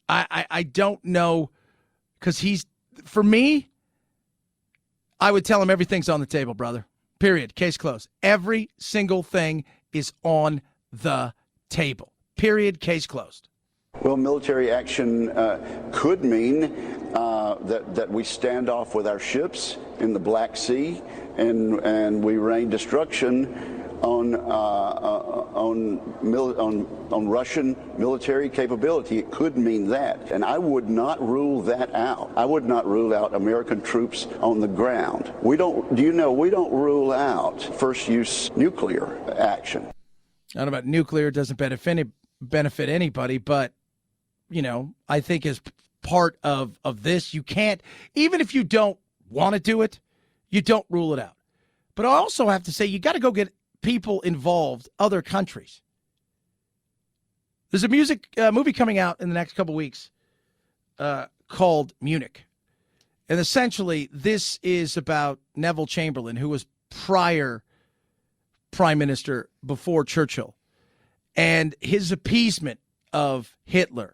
I don't know, because for me, I would tell him everything's on the table, brother. Period. Case closed. Every single thing is on the table. Period. Case closed. Well, military action could mean that we stand off with our ships in the Black Sea and we rain destruction on Russian military capability. It could mean that, and I would not rule that out. I would not rule out American troops on the ground. We don't rule out first use nuclear action. I don't know about nuclear. It doesn't benefit anybody, but I think as part of this, you can't, even if you don't want to do it, you don't rule it out. But I also have to say, you got to go get people involved, other countries. There's a movie coming out in the next couple weeks called Munich. And essentially, this is about Neville Chamberlain, who was prior prime minister before Churchill, and his appeasement of Hitler.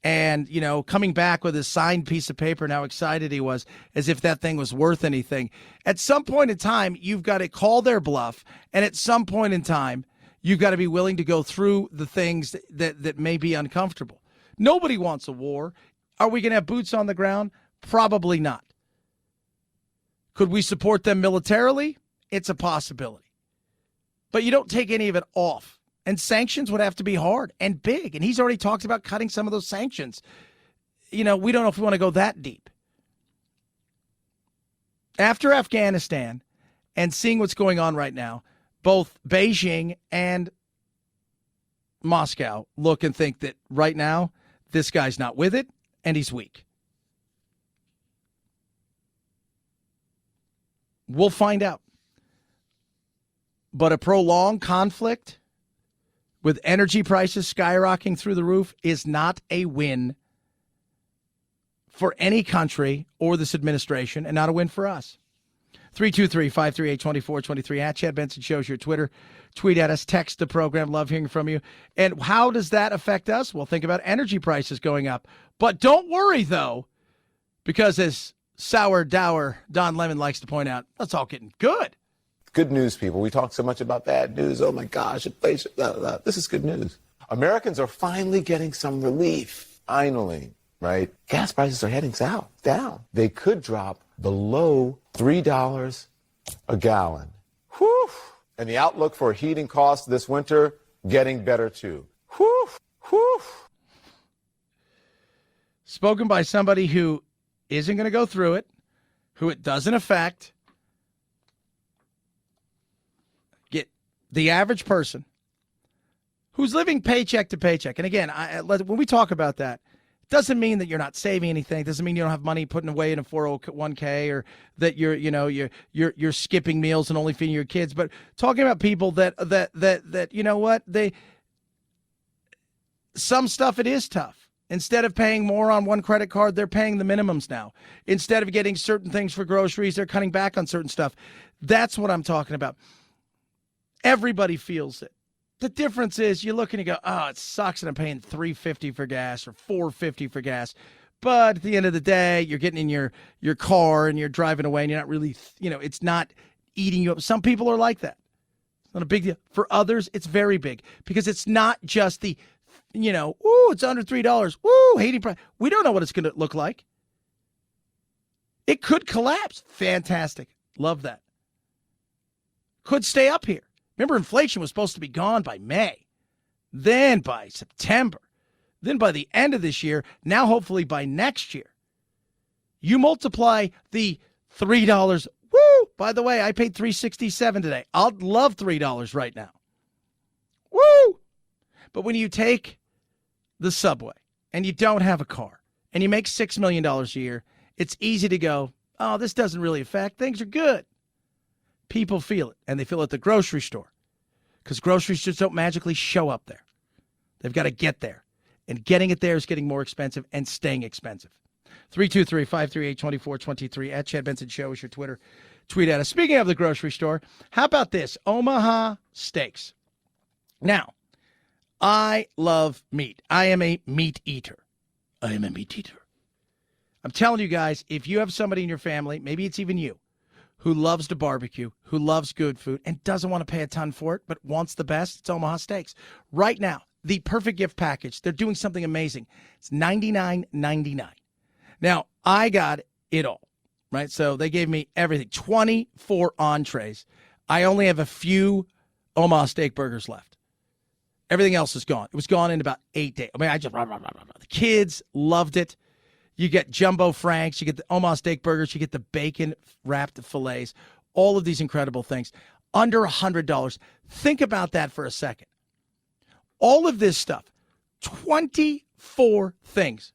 And, coming back with a signed piece of paper and how excited he was, as if that thing was worth anything. At some point in time, you've got to call their bluff. And at some point in time, you've got to be willing to go through the things that may be uncomfortable. Nobody wants a war. Are we going to have boots on the ground? Probably not. Could we support them militarily? It's a possibility. But you don't take any of it off. And sanctions would have to be hard and big. And he's already talked about cutting some of those sanctions. We don't know if we want to go that deep. After Afghanistan and seeing what's going on right now, both Beijing and Moscow look and think that right now, this guy's not with it and he's weak. We'll find out. But a prolonged conflict with energy prices skyrocketing through the roof is not a win for any country or this administration, and not a win for us. 323-538-2423 at Chad Benson Shows your Twitter. Tweet at us, text the program. Love hearing from you. And how does that affect us? Well, think about energy prices going up. But don't worry, though, because as sour, dour Don Lemon likes to point out, that's all getting good. Good news, people. We talk so much about bad news. Oh, my gosh. Inflation. This is good news. Americans are finally getting some relief. Finally, right? Gas prices are heading south, down. They could drop below $3 a gallon. Whew. And the outlook for heating costs this winter getting better, too. Whew. Whew. Spoken by somebody who isn't going to go through it, who it doesn't affect. The average person who's living paycheck to paycheck. And again, when we talk about that, it doesn't mean that you're not saving anything. It doesn't mean you don't have money putting away in a 401k or that you're skipping meals and only feeding your kids. But talking about people that you know what, some stuff it is tough. Instead of paying more on one credit card, they're paying the minimums now. Instead of getting certain things for groceries, they're cutting back on certain stuff. That's what I'm talking about. Everybody feels it. The difference is you look and you go, oh, it sucks and I'm paying $3.50 for gas or $4.50 for gas. But at the end of the day, you're getting in your car and you're driving away and you're not really, it's not eating you up. Some people are like that. It's not a big deal. For others, it's very big because it's not just the, it's under $3. Woo, heating price. We don't know what it's going to look like. It could collapse. Fantastic. Love that. Could stay up here. Remember, inflation was supposed to be gone by May, then by September, then by the end of this year, now hopefully by next year. You multiply the $3, Woo! By the way, I paid $3.67 today. I'd love $3 right now. Woo! But when you take the subway and you don't have a car and you make $6 million a year, it's easy to go, oh, this doesn't really affect. Things are good. People feel it, and they feel it at the grocery store because groceries just don't magically show up there. They've got to get there, and getting it there is getting more expensive and staying expensive. 323-538-2423 at Chad Benson Show is your Twitter. Tweet at us. Speaking of the grocery store, how about this? Omaha Steaks. Now, I love meat. I am a meat eater. I'm telling you guys, if you have somebody in your family, maybe it's even you, who loves to barbecue, who loves good food, and doesn't want to pay a ton for it, but wants the best, it's Omaha Steaks. Right now, the perfect gift package, they're doing something amazing. It's $99.99. Now, I got it all, right? So they gave me everything, 24 entrees. I only have a few Omaha Steak burgers left. Everything else is gone. It was gone in about 8 days. I mean, the kids loved it. You get jumbo franks, you get the Omaha Steak burgers, you get the bacon-wrapped fillets, all of these incredible things. Under $100. Think about that for a second. All of this stuff, 24 things,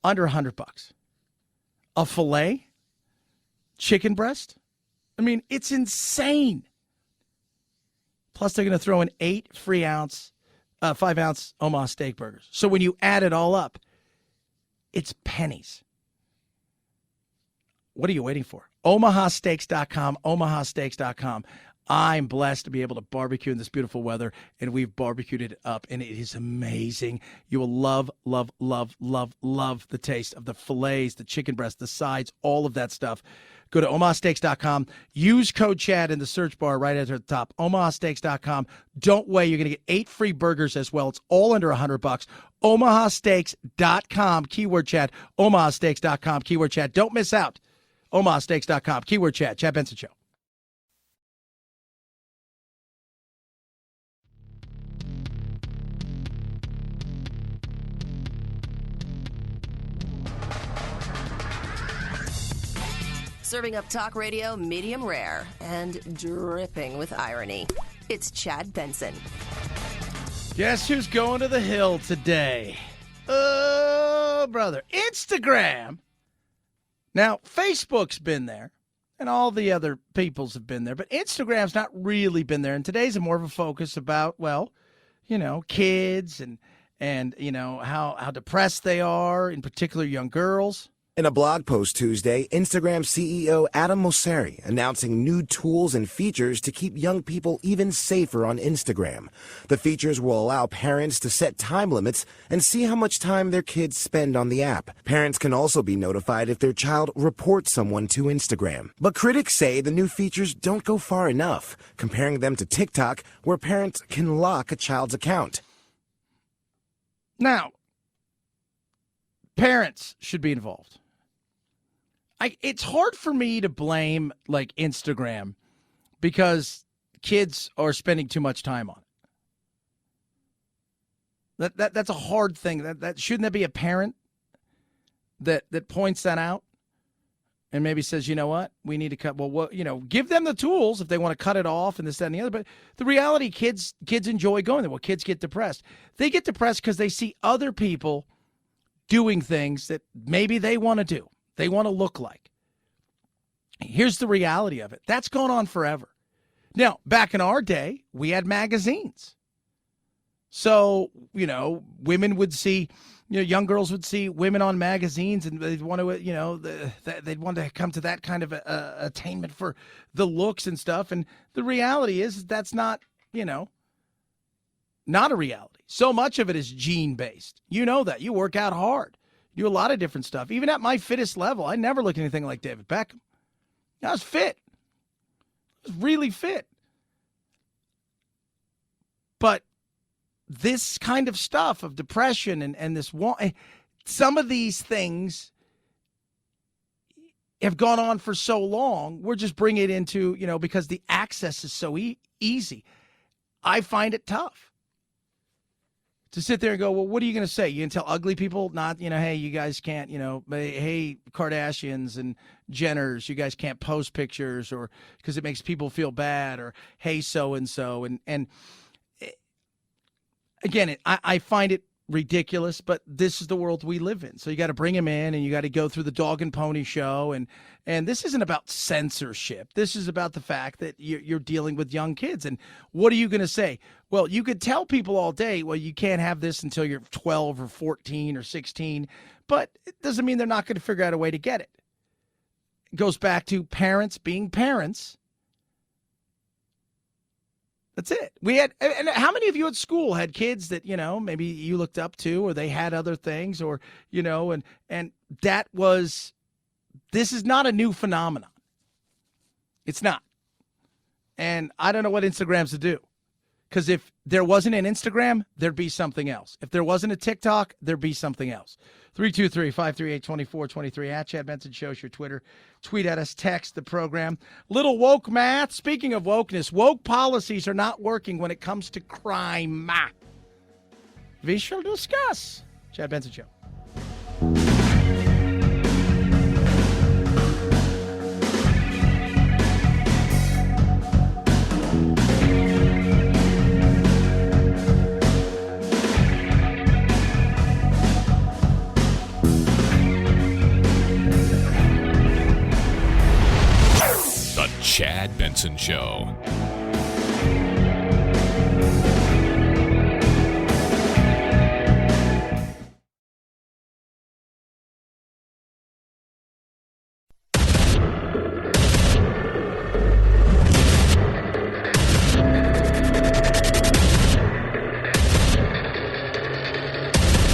under $100. A filet, chicken breast. I mean, it's insane. Plus, they're going to throw in 8 5-ounce Omaha Steak burgers. So when you add it all up, it's pennies. What are you waiting for? OmahaSteaks.com, OmahaSteaks.com. I'm blessed to be able to barbecue in this beautiful weather, and we've barbecued it up, and it is amazing. You will love, love, love, love, love the taste of the fillets, the chicken breast, the sides, all of that stuff. Go to OmahaSteaks.com. Use code Chad in the search bar right at the top. OmahaSteaks.com. Don't wait. You're going to get 8 free burgers as well. It's all under $100. OmahaSteaks.com. Keyword Chad. OmahaSteaks.com. Keyword Chad. Don't miss out. OmahaSteaks.com. Keyword Chad. Chad Benson Show. Serving up talk radio medium rare and dripping with irony. It's Chad Benson. Guess who's going to the hill today? Oh, brother. Instagram. Now, Facebook's been there, and all the other peoples have been there, but Instagram's not really been there. And today's more of a focus about, well, you know, kids and you know, how depressed they are, in particular young girls. In a blog post Tuesday, Instagram CEO Adam Mosseri announcing new tools and features to keep young people even safer on Instagram. The features will allow parents to set time limits and see how much time their kids spend on the app. Parents can also be notified if their child reports someone to Instagram. But critics say the new features don't go far enough, comparing them to TikTok, where parents can lock a child's account. Now, parents should be involved. It's hard for me to blame, like, Instagram because kids are spending too much time on it. That's a hard thing. That shouldn't that be a parent that points that out and maybe says, you know what, we need to cut. Well, what, you know, give them the tools if they want to cut it off and this, that, and the other. But the reality, kids enjoy going there. Well, kids get depressed. They get depressed because they see other people doing things that maybe they want to do. They want to look like. Here's the reality of it. That's gone on forever. Now, back in our day, we had magazines. So, you know, women would see, you know, young girls would see women on magazines and they'd want to, you know, they'd want to come to that kind of attainment for the looks and stuff. And the reality is that's not, you know, not a reality. So much of it is gene-based. You know that. You work out hard. Do a lot of different stuff. Even at my fittest level, I never looked anything like David Beckham. I was fit. I was really fit. But this kind of stuff of depression and this, some of these things have gone on for so long. We're just bringing it into, you know, because the access is so easy. I find it tough To sit there and go, well, what are you going to say? You going to tell ugly people, not, hey, you guys can't, hey, Kardashians and Jenners, you guys can't post pictures or because it makes people feel bad, or hey, so-and-so. And again, I find it ridiculous, but this is the world we live in. So you got to bring him in and you got to go through the dog and pony show. And this isn't about censorship. This is about the fact that you're dealing with young kids. And what are you going to say? Well, you could tell people all day, well, you can't have this until you're 12 or 14 or 16, but it doesn't mean they're not going to figure out a way to get it. It goes back to parents being parents. That's it. And how many of you at school had kids that, maybe you looked up to, or they had other things, or, and that was, this is not a new phenomenon. It's not. And I don't know what Instagram's to do. Because if there wasn't an Instagram, there'd be something else. If there wasn't a TikTok, there'd be something else. 323-538-2423 at Chad Benson Show is your Twitter. Tweet at us, text the program. Little woke math. Speaking of wokeness, woke policies are not working when it comes to crime. We shall discuss. Chad Benson Show. Chad Benson Show.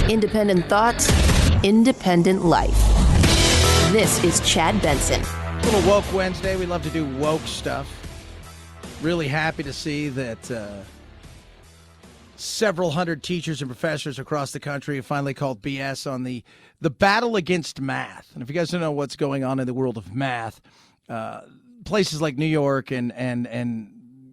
Independent thoughts, independent life. This is Chad Benson. Little Woke Wednesday. We love to do woke stuff. Really happy to see that several hundred teachers and professors across the country have finally called BS on the battle against math. And if you guys don't know what's going on in the world of math, places like New York and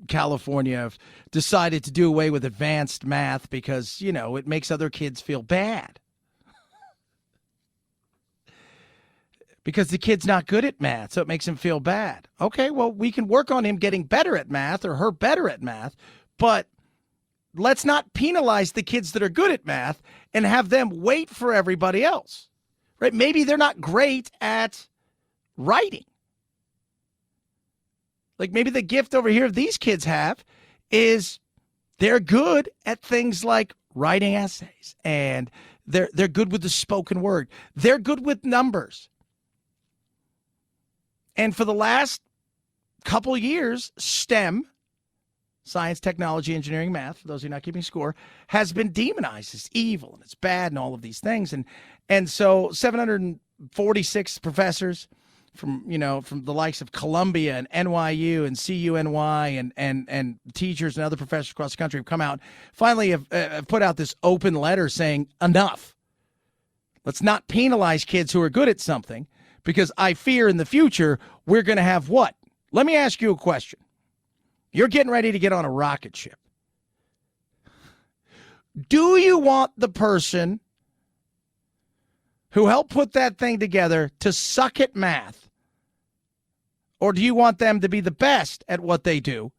California have decided to do away with advanced math because, it makes other kids feel bad. Because the kid's not good at math, so it makes him feel bad. Okay, well, we can work on him getting better at math or her better at math, but let's not penalize the kids that are good at math and have them wait for everybody else, right? Maybe they're not great at writing. Like maybe the gift over here these kids have is they're good at things like writing essays, and they're good with the spoken word. They're good with numbers. And for the last couple years, STEM, science, technology, engineering, math, for those of you not keeping score, has been demonized as evil and it's bad and all of these things. And so 746 professors from the likes of Columbia and NYU and CUNY and teachers and other professors across the country have come out, finally have put out this open letter saying, enough. Let's not penalize kids who are good at something. Because I fear in the future, we're going to have what? Let me ask you a question. You're getting ready to get on a rocket ship. Do you want the person who helped put that thing together to suck at math? Or do you want them to be the best at what they do?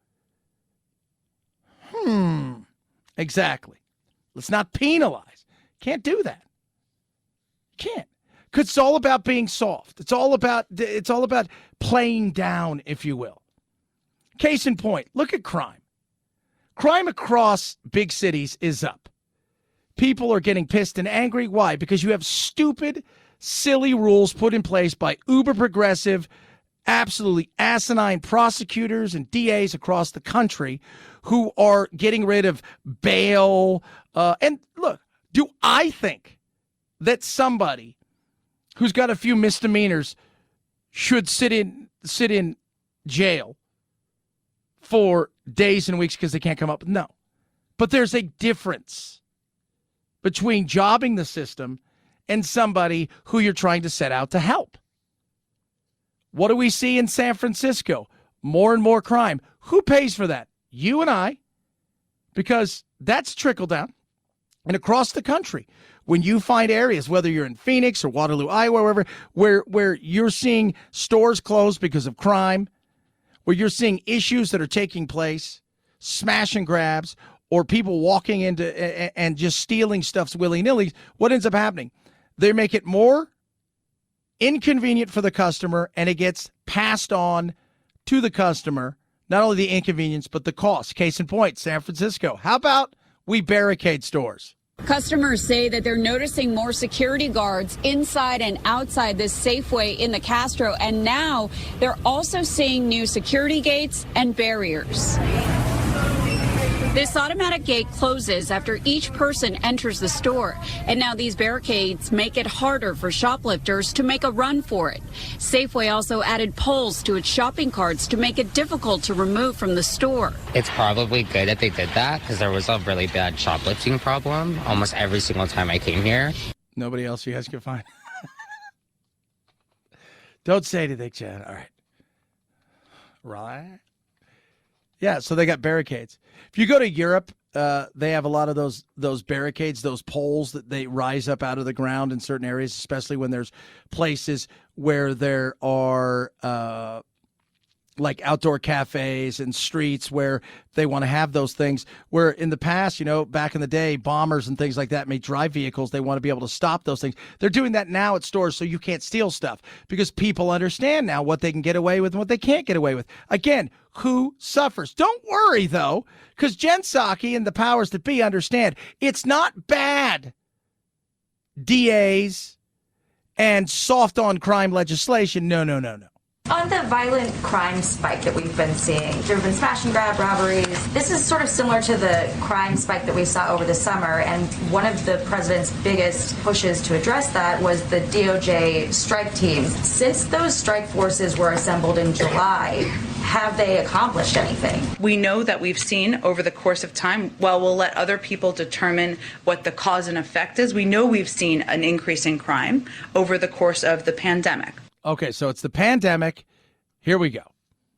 Exactly. Let's not penalize. Can't do that. Can't. Because it's all about being soft. It's all about playing down, if you will. Case in point, look at crime. Crime across big cities is up. People are getting pissed and angry. Why? Because you have stupid, silly rules put in place by uber progressive, absolutely asinine prosecutors and DAs across the country who are getting rid of bail. And look, do I think that somebody who's got a few misdemeanors should sit in jail for days and weeks because they can't come up? No. But there's a difference between jobbing the system and somebody who you're trying to set out to help. What do we see in San Francisco? More and more crime. Who pays for that? You and I, because that's trickle down. And across the country, when you find areas, whether you're in Phoenix or Waterloo, Iowa, wherever, where you're seeing stores closed because of crime, where you're seeing issues that are taking place, smash and grabs, or people walking into and just stealing stuff willy-nilly, what ends up happening? They make it more inconvenient for the customer, and it gets passed on to the customer, not only the inconvenience, but the cost. Case in point, San Francisco. How about we barricade stores? Customers say that they're noticing more security guards inside and outside this Safeway in the Castro, and now they're also seeing new security gates and barriers. This automatic gate closes after each person enters the store, and now these barricades make it harder for shoplifters to make a run for it. Safeway also added poles to its shopping carts to make it difficult to remove from the store. It's probably good that they did that because there was a really bad shoplifting problem almost every single time I came here. Nobody else you guys can find. Don't say anything, Chad. All right. Right? Yeah, so they got barricades. If you go to Europe, they have a lot of those barricades, those poles that they rise up out of the ground in certain areas, especially when there's places where there are like outdoor cafes and streets where they want to have those things. Where in the past, back in the day, bombers and things like that may drive vehicles. They want to be able to stop those things. They're doing that now at stores so you can't steal stuff because people understand now what they can get away with and what they can't get away with. Again, who suffers? Don't worry, though, because Jen Psaki and the powers that be understand it's not bad. DAs and soft on crime legislation. No. On the violent crime spike that we've been seeing, there have been smash and grab robberies. This is sort of similar to the crime spike that we saw over the summer, and one of the president's biggest pushes to address that was the DOJ strike teams. Since those strike forces were assembled in July, have they accomplished anything? We know that we've seen over the course of time, while we'll let other people determine what the cause and effect is, we know we've seen an increase in crime over the course of the pandemic. Okay, so it's the pandemic. Here we go.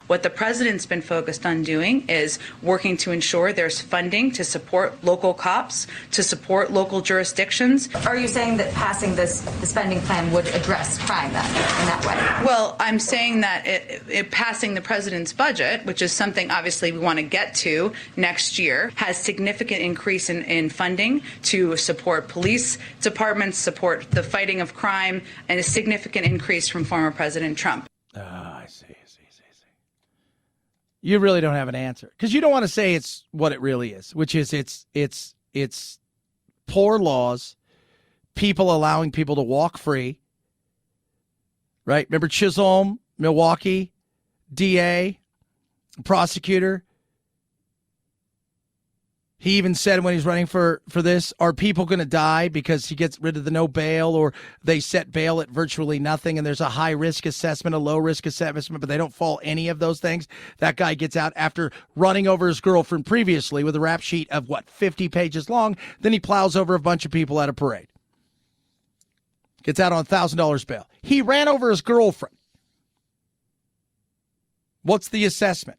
What the president's been focused on doing is working to ensure there's funding to support local cops, to support local jurisdictions. Are you saying that passing this spending plan would address crime then, in that way? Well, I'm saying that it passing the president's budget, which is something obviously we want to get to next year, has significant increase in funding to support police departments, support the fighting of crime, and a significant increase from former President Trump. I see. You really don't have an answer because you don't want to say it's what it really is, which is it's poor laws, people allowing people to walk free, right? Remember Chisholm, Milwaukee, DA, prosecutor. He even said when he's running for this, are people going to die because he gets rid of the no bail or they set bail at virtually nothing and there's a high risk assessment, a low risk assessment, but they don't fall any of those things? That guy gets out after running over his girlfriend previously with a rap sheet of 50 pages long. Then he plows over a bunch of people at a parade. Gets out on $1,000 bail. He ran over his girlfriend. What's the assessment?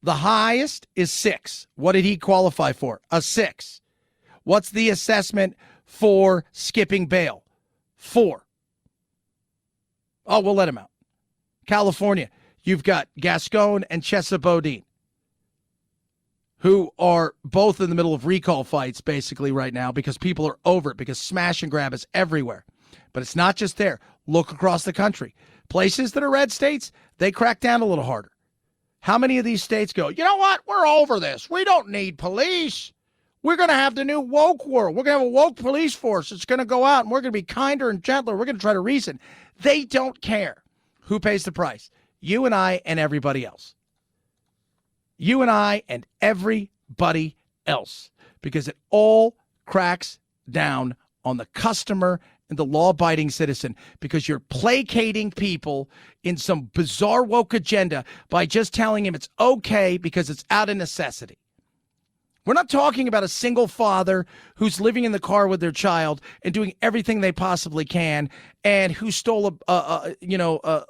The highest is 6. What did he qualify for? A 6. What's the assessment for skipping bail? 4. Oh, we'll let him out. California, you've got Gascon and Chesa Bodine, who are both in the middle of recall fights basically right now because people are over it, because smash and grab is everywhere. But it's not just there. Look across the country. Places that are red states, they crack down a little harder. How many of these states go, you know what? We're over this. We don't need police. We're going to have the new woke world. We're going to have a woke police force. It's going to go out and we're going to be kinder and gentler. We're going to try to reason. They don't care who pays the price. You and I and everybody else. You and I and everybody else. Because it all cracks down on the customer and the law-abiding citizen, because you're placating people in some bizarre woke agenda by just telling him it's okay because it's out of necessity. We're not talking about a single father who's living in the car with their child and doing everything they possibly can and who stole a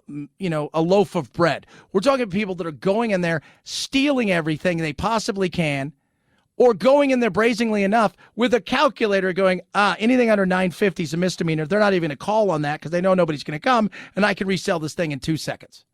loaf of bread. We're talking about people that are going in there stealing everything they possibly can Or going in there brazenly enough with a calculator going, anything under 950 is a misdemeanor. They're not even going to call on that because they know nobody's going to come, and I can resell this thing in 2 seconds.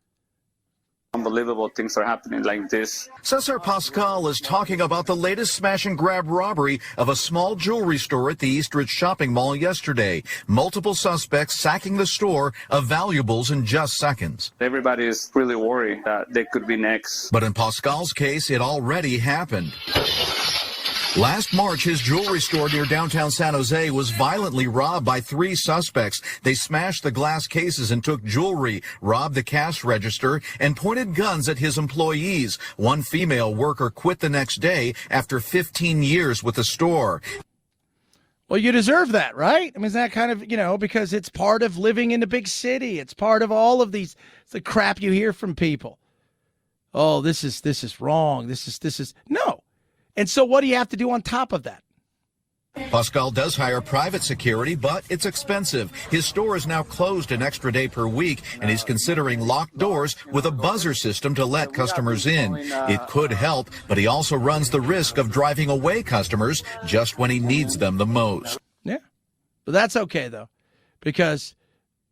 Unbelievable things are happening like this. Cesar Pascal is talking about the latest smash and grab robbery of a small jewelry store at the Eastridge shopping mall yesterday. Multiple suspects sacking the store of valuables in just seconds. Everybody is really worried that they could be next. But in Pascal's case, it already happened. Last March, his jewelry store near downtown San Jose was violently robbed by 3 suspects. They smashed the glass cases and took jewelry, robbed the cash register, and pointed guns at his employees. One female worker quit the next day after 15 years with the store. Well, you deserve that, right? I mean, is that kind of, because it's part of living in a big city. It's part of all of these, it's the crap you hear from people. Oh, this is wrong. This is, no. And so what do you have to do on top of that? Pascal does hire private security, but it's expensive. His store is now closed an extra day per week, and he's considering locked doors with a buzzer system to let customers in. It could help, but he also runs the risk of driving away customers just when he needs them the most. Yeah, but that's okay, though, because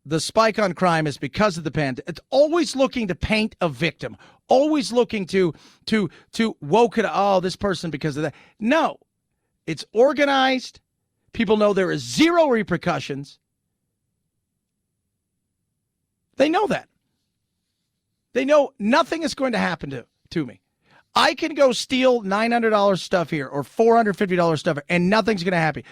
the spike on crime is because of the pandemic. It's always looking to paint a victim, always looking to woke it. Oh, this person because of that. No, it's organized. People know there is zero repercussions. They know that. They know nothing is going to happen to me. I can go steal $900 stuff here or $450 stuff, and nothing's going to happen.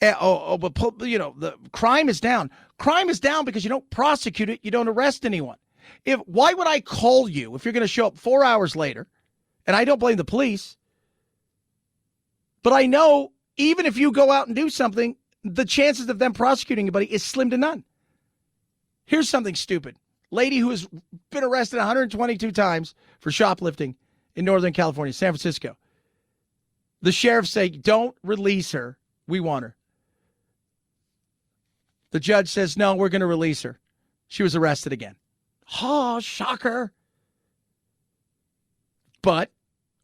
But the crime is down. Crime is down because you don't prosecute it. You don't arrest anyone. Why would I call you if you're going to show up 4 hours later? And I don't blame the police. But I know even if you go out and do something, the chances of them prosecuting anybody is slim to none. Here's something stupid. Lady who has been arrested 122 times for shoplifting in Northern California, San Francisco. The sheriffs say, don't release her. We want her. The judge says, no, we're going to release her. She was arrested again. Oh, shocker. But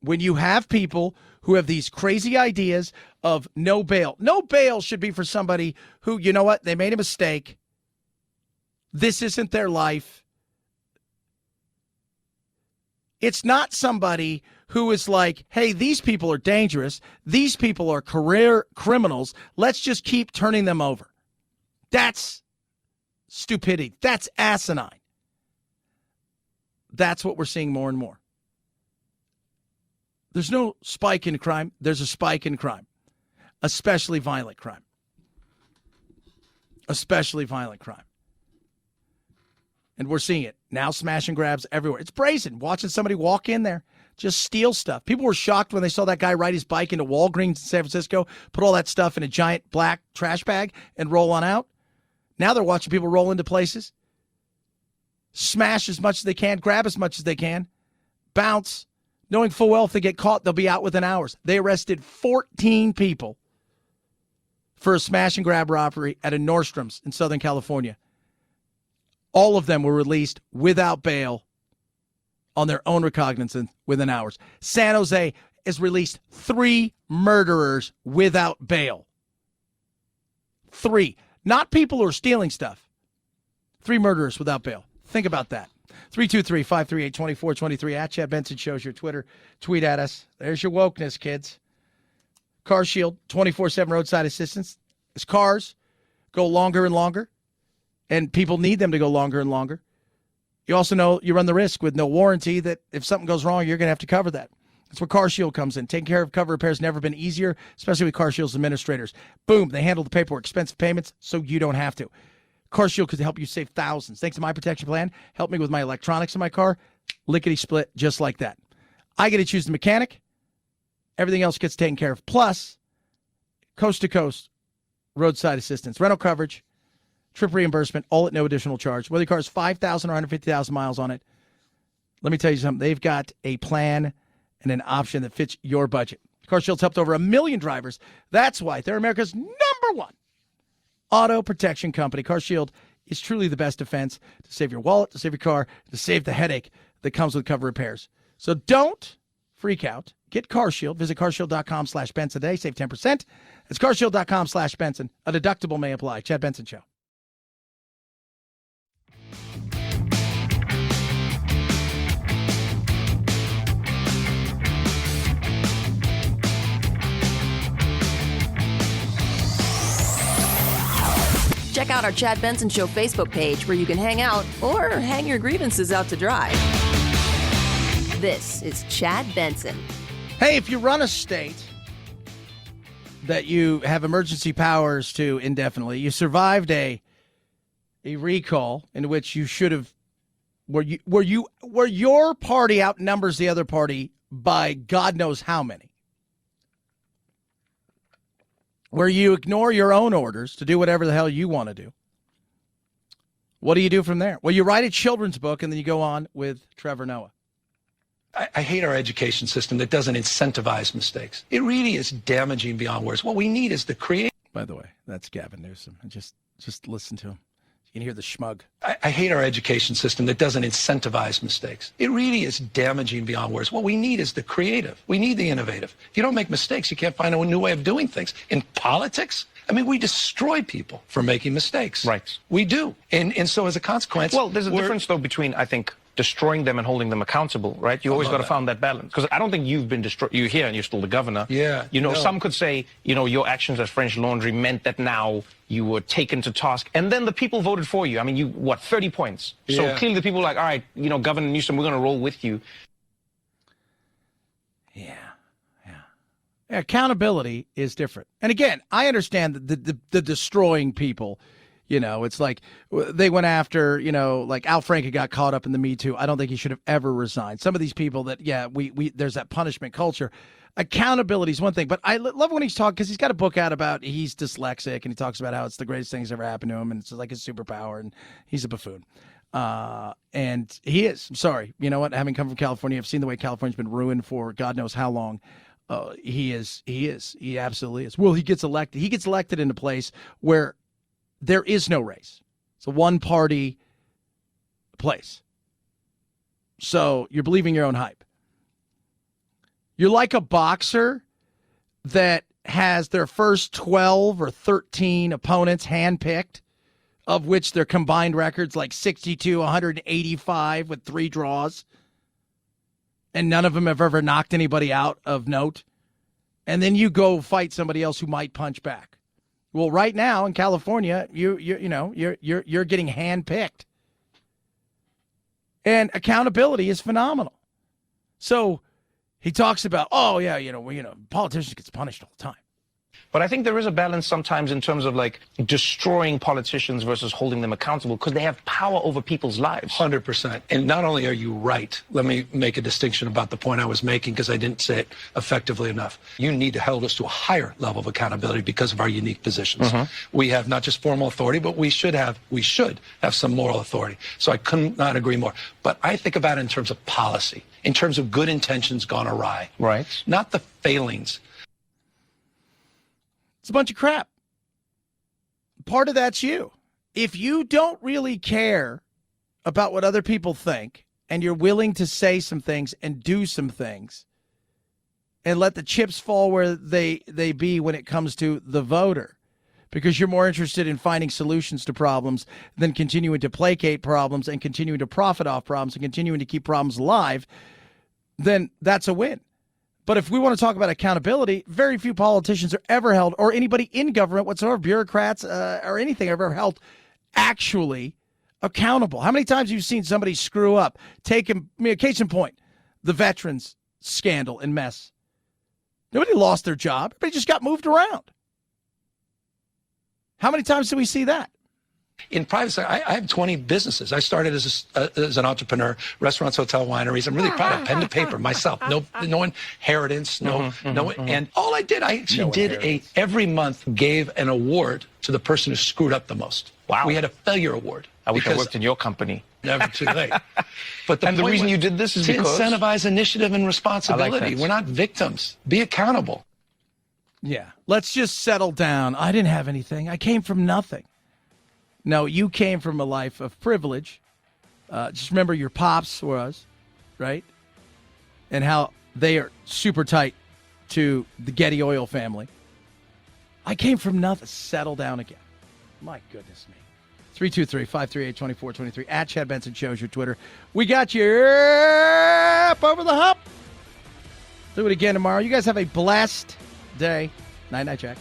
when you have people who have these crazy ideas of no bail should be for somebody who, you know what, they made a mistake. This isn't their life. It's not somebody who is like, hey, these people are dangerous. These people are career criminals. Let's just keep turning them over. That's stupidity. That's asinine. That's what we're seeing more and more. There's no spike in crime. There's a spike in crime, especially violent crime. Especially violent crime. And we're seeing it now, smash and grabs everywhere. It's brazen. Watching somebody walk in there, just steal stuff. People were shocked when they saw that guy ride his bike into Walgreens in San Francisco, put all that stuff in a giant black trash bag and roll on out. Now they're watching people roll into places, smash as much as they can, grab as much as they can, bounce, knowing full well if they get caught, they'll be out within hours. They arrested 14 people for a smash and grab robbery at a Nordstrom's in Southern California. All of them were released without bail on their own recognizance within hours. San Jose has released 3 murderers without bail. 3. Not people who are stealing stuff. 3 murderers without bail. Think about that. 323-538-2423 at Chad Benson Show's your Twitter. Tweet at us. There's your wokeness, kids. Car Shield, 24/7 roadside assistance. As cars go longer and longer, and people need them to go longer and longer, you also know you run the risk with no warranty that if something goes wrong, you're going to have to cover that. That's where Car Shield comes in. Taking care of cover repairs never been easier, especially with Car Shield's administrators. Boom, they handle the paperwork, expensive payments, so you don't have to. Car Shield could help you save thousands. Thanks to my protection plan, help me with my electronics in my car, lickety-split, just like that. I get to choose the mechanic. Everything else gets taken care of. Plus, coast-to-coast roadside assistance, rental coverage, trip reimbursement, all at no additional charge. Whether your car has 5,000 or 150,000 miles on it, let me tell you something. They've got a plan and an option that fits your budget. Car Shield's helped over 1 million drivers. That's why they're America's #1 auto protection company. Car Shield is truly the best defense to save your wallet, to save your car, to save the headache that comes with cover repairs. So don't freak out. Get CarShield. Visit carshield.com/Benson today. Save 10%. It's carshield.com/Benson. A deductible may apply. Chad Benson Show. Check out our Chad Benson Show Facebook page where you can hang out or hang your grievances out to dry. This is Chad Benson. Hey, if you run a state that you have emergency powers to indefinitely, you survived a recall in which you should have, where your party outnumbers the other party by God knows how many, where you ignore your own orders to do whatever the hell you want to do. What do you do from there? Well, you write a children's book, and then you go on with Trevor Noah. I hate our education system that doesn't incentivize mistakes. It really is damaging beyond words. What we need is the creative. By the way, that's Gavin Newsom. Just listen to him. You can hear the schmug. I hate our education system that doesn't incentivize mistakes. It really is damaging beyond words. What we need is the creative. We need the innovative. If you don't make mistakes, you can't find a new way of doing things. In politics, I mean, we destroy people for making mistakes. Right. We do. And so as a consequence... Well, there's a difference, though, between, I think, destroying them and holding them accountable, right? You always got to find that balance. Because I don't think you've been destroyed. You're here and you're still the governor. Yeah. Some could say, your actions as French Laundry meant that now you were taken to task. And then the people voted for you. I mean, 30 points. So Yeah. clearly the people are like, all right, Governor Newsom, we're going to roll with you. Accountability is different. And again, I understand the destroying people. It's like they went after, like Al Franken got caught up in the Me Too. I don't think he should have ever resigned. Some of these people that, there's that punishment culture. Accountability is one thing, but I love when he's talking because he's got a book out about he's dyslexic and he talks about how it's the greatest thing that's ever happened to him and it's like his superpower and he's a buffoon. And he is. I'm sorry. You know what? Having come from California, I've seen the way California's been ruined for God knows how long. He is. He absolutely is. Well, he gets elected. He gets elected in a place where there is no race. It's a one-party place. So you're believing your own hype. You're like a boxer that has their first 12 or 13 opponents handpicked, of which their combined records like 62, 185 with 3 draws. And none of them have ever knocked anybody out of note. And then you go fight somebody else who might punch back. Well, right now in California, you're getting handpicked. And accountability is phenomenal. So he talks about, politicians get punished all the time. But I think there is a balance sometimes in terms of like destroying politicians versus holding them accountable because they have power over people's lives. 100%. And not only are you right, let me make a distinction about the point I was making because I didn't say it effectively enough. You need to hold us to a higher level of accountability because of our unique positions. Mm-hmm. We have not just formal authority, but we should have some moral authority. So I could not agree more. But I think about it in terms of policy, in terms of good intentions gone awry. Right. Not the failings. It's a bunch of crap. Part of that's you. If you don't really care about what other people think and you're willing to say some things and do some things and let the chips fall where they be when it comes to the voter, because you're more interested in finding solutions to problems than continuing to placate problems and continuing to profit off problems and continuing to keep problems alive, then that's a win. But if we want to talk about accountability, very few politicians are ever held, or anybody in government whatsoever, bureaucrats or anything, are ever held actually accountable. How many times have you seen somebody screw up? Case in point, the veterans scandal and mess. Nobody lost their job. Everybody just got moved around. How many times do we see that? In private sector, I have 20 businesses. I started as an entrepreneur, restaurants, hotel, wineries. I'm really proud of pen to paper myself. No inheritance, and all I did, I actually every month gave an award to the person who screwed up the most. Wow. We had a failure award. I wish I worked in your company. Never too late. But the reason you did this is to because incentivize initiative and responsibility. I like that. We're not victims. Be accountable. Yeah. Let's just settle down. I didn't have anything. I came from nothing. No, you came from a life of privilege. Just remember your pops was, right? And how They are super tight to the Getty Oil family. I came from nothing. Settle down again. My goodness me. 323-538-2423. At Chad Benson Show is your Twitter. We got you up over the hump. Do it again tomorrow. You guys have a blessed day. Night-night, Jack.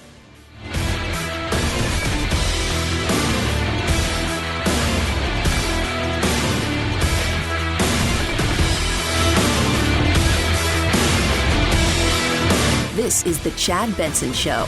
This is the Chad Benson Show.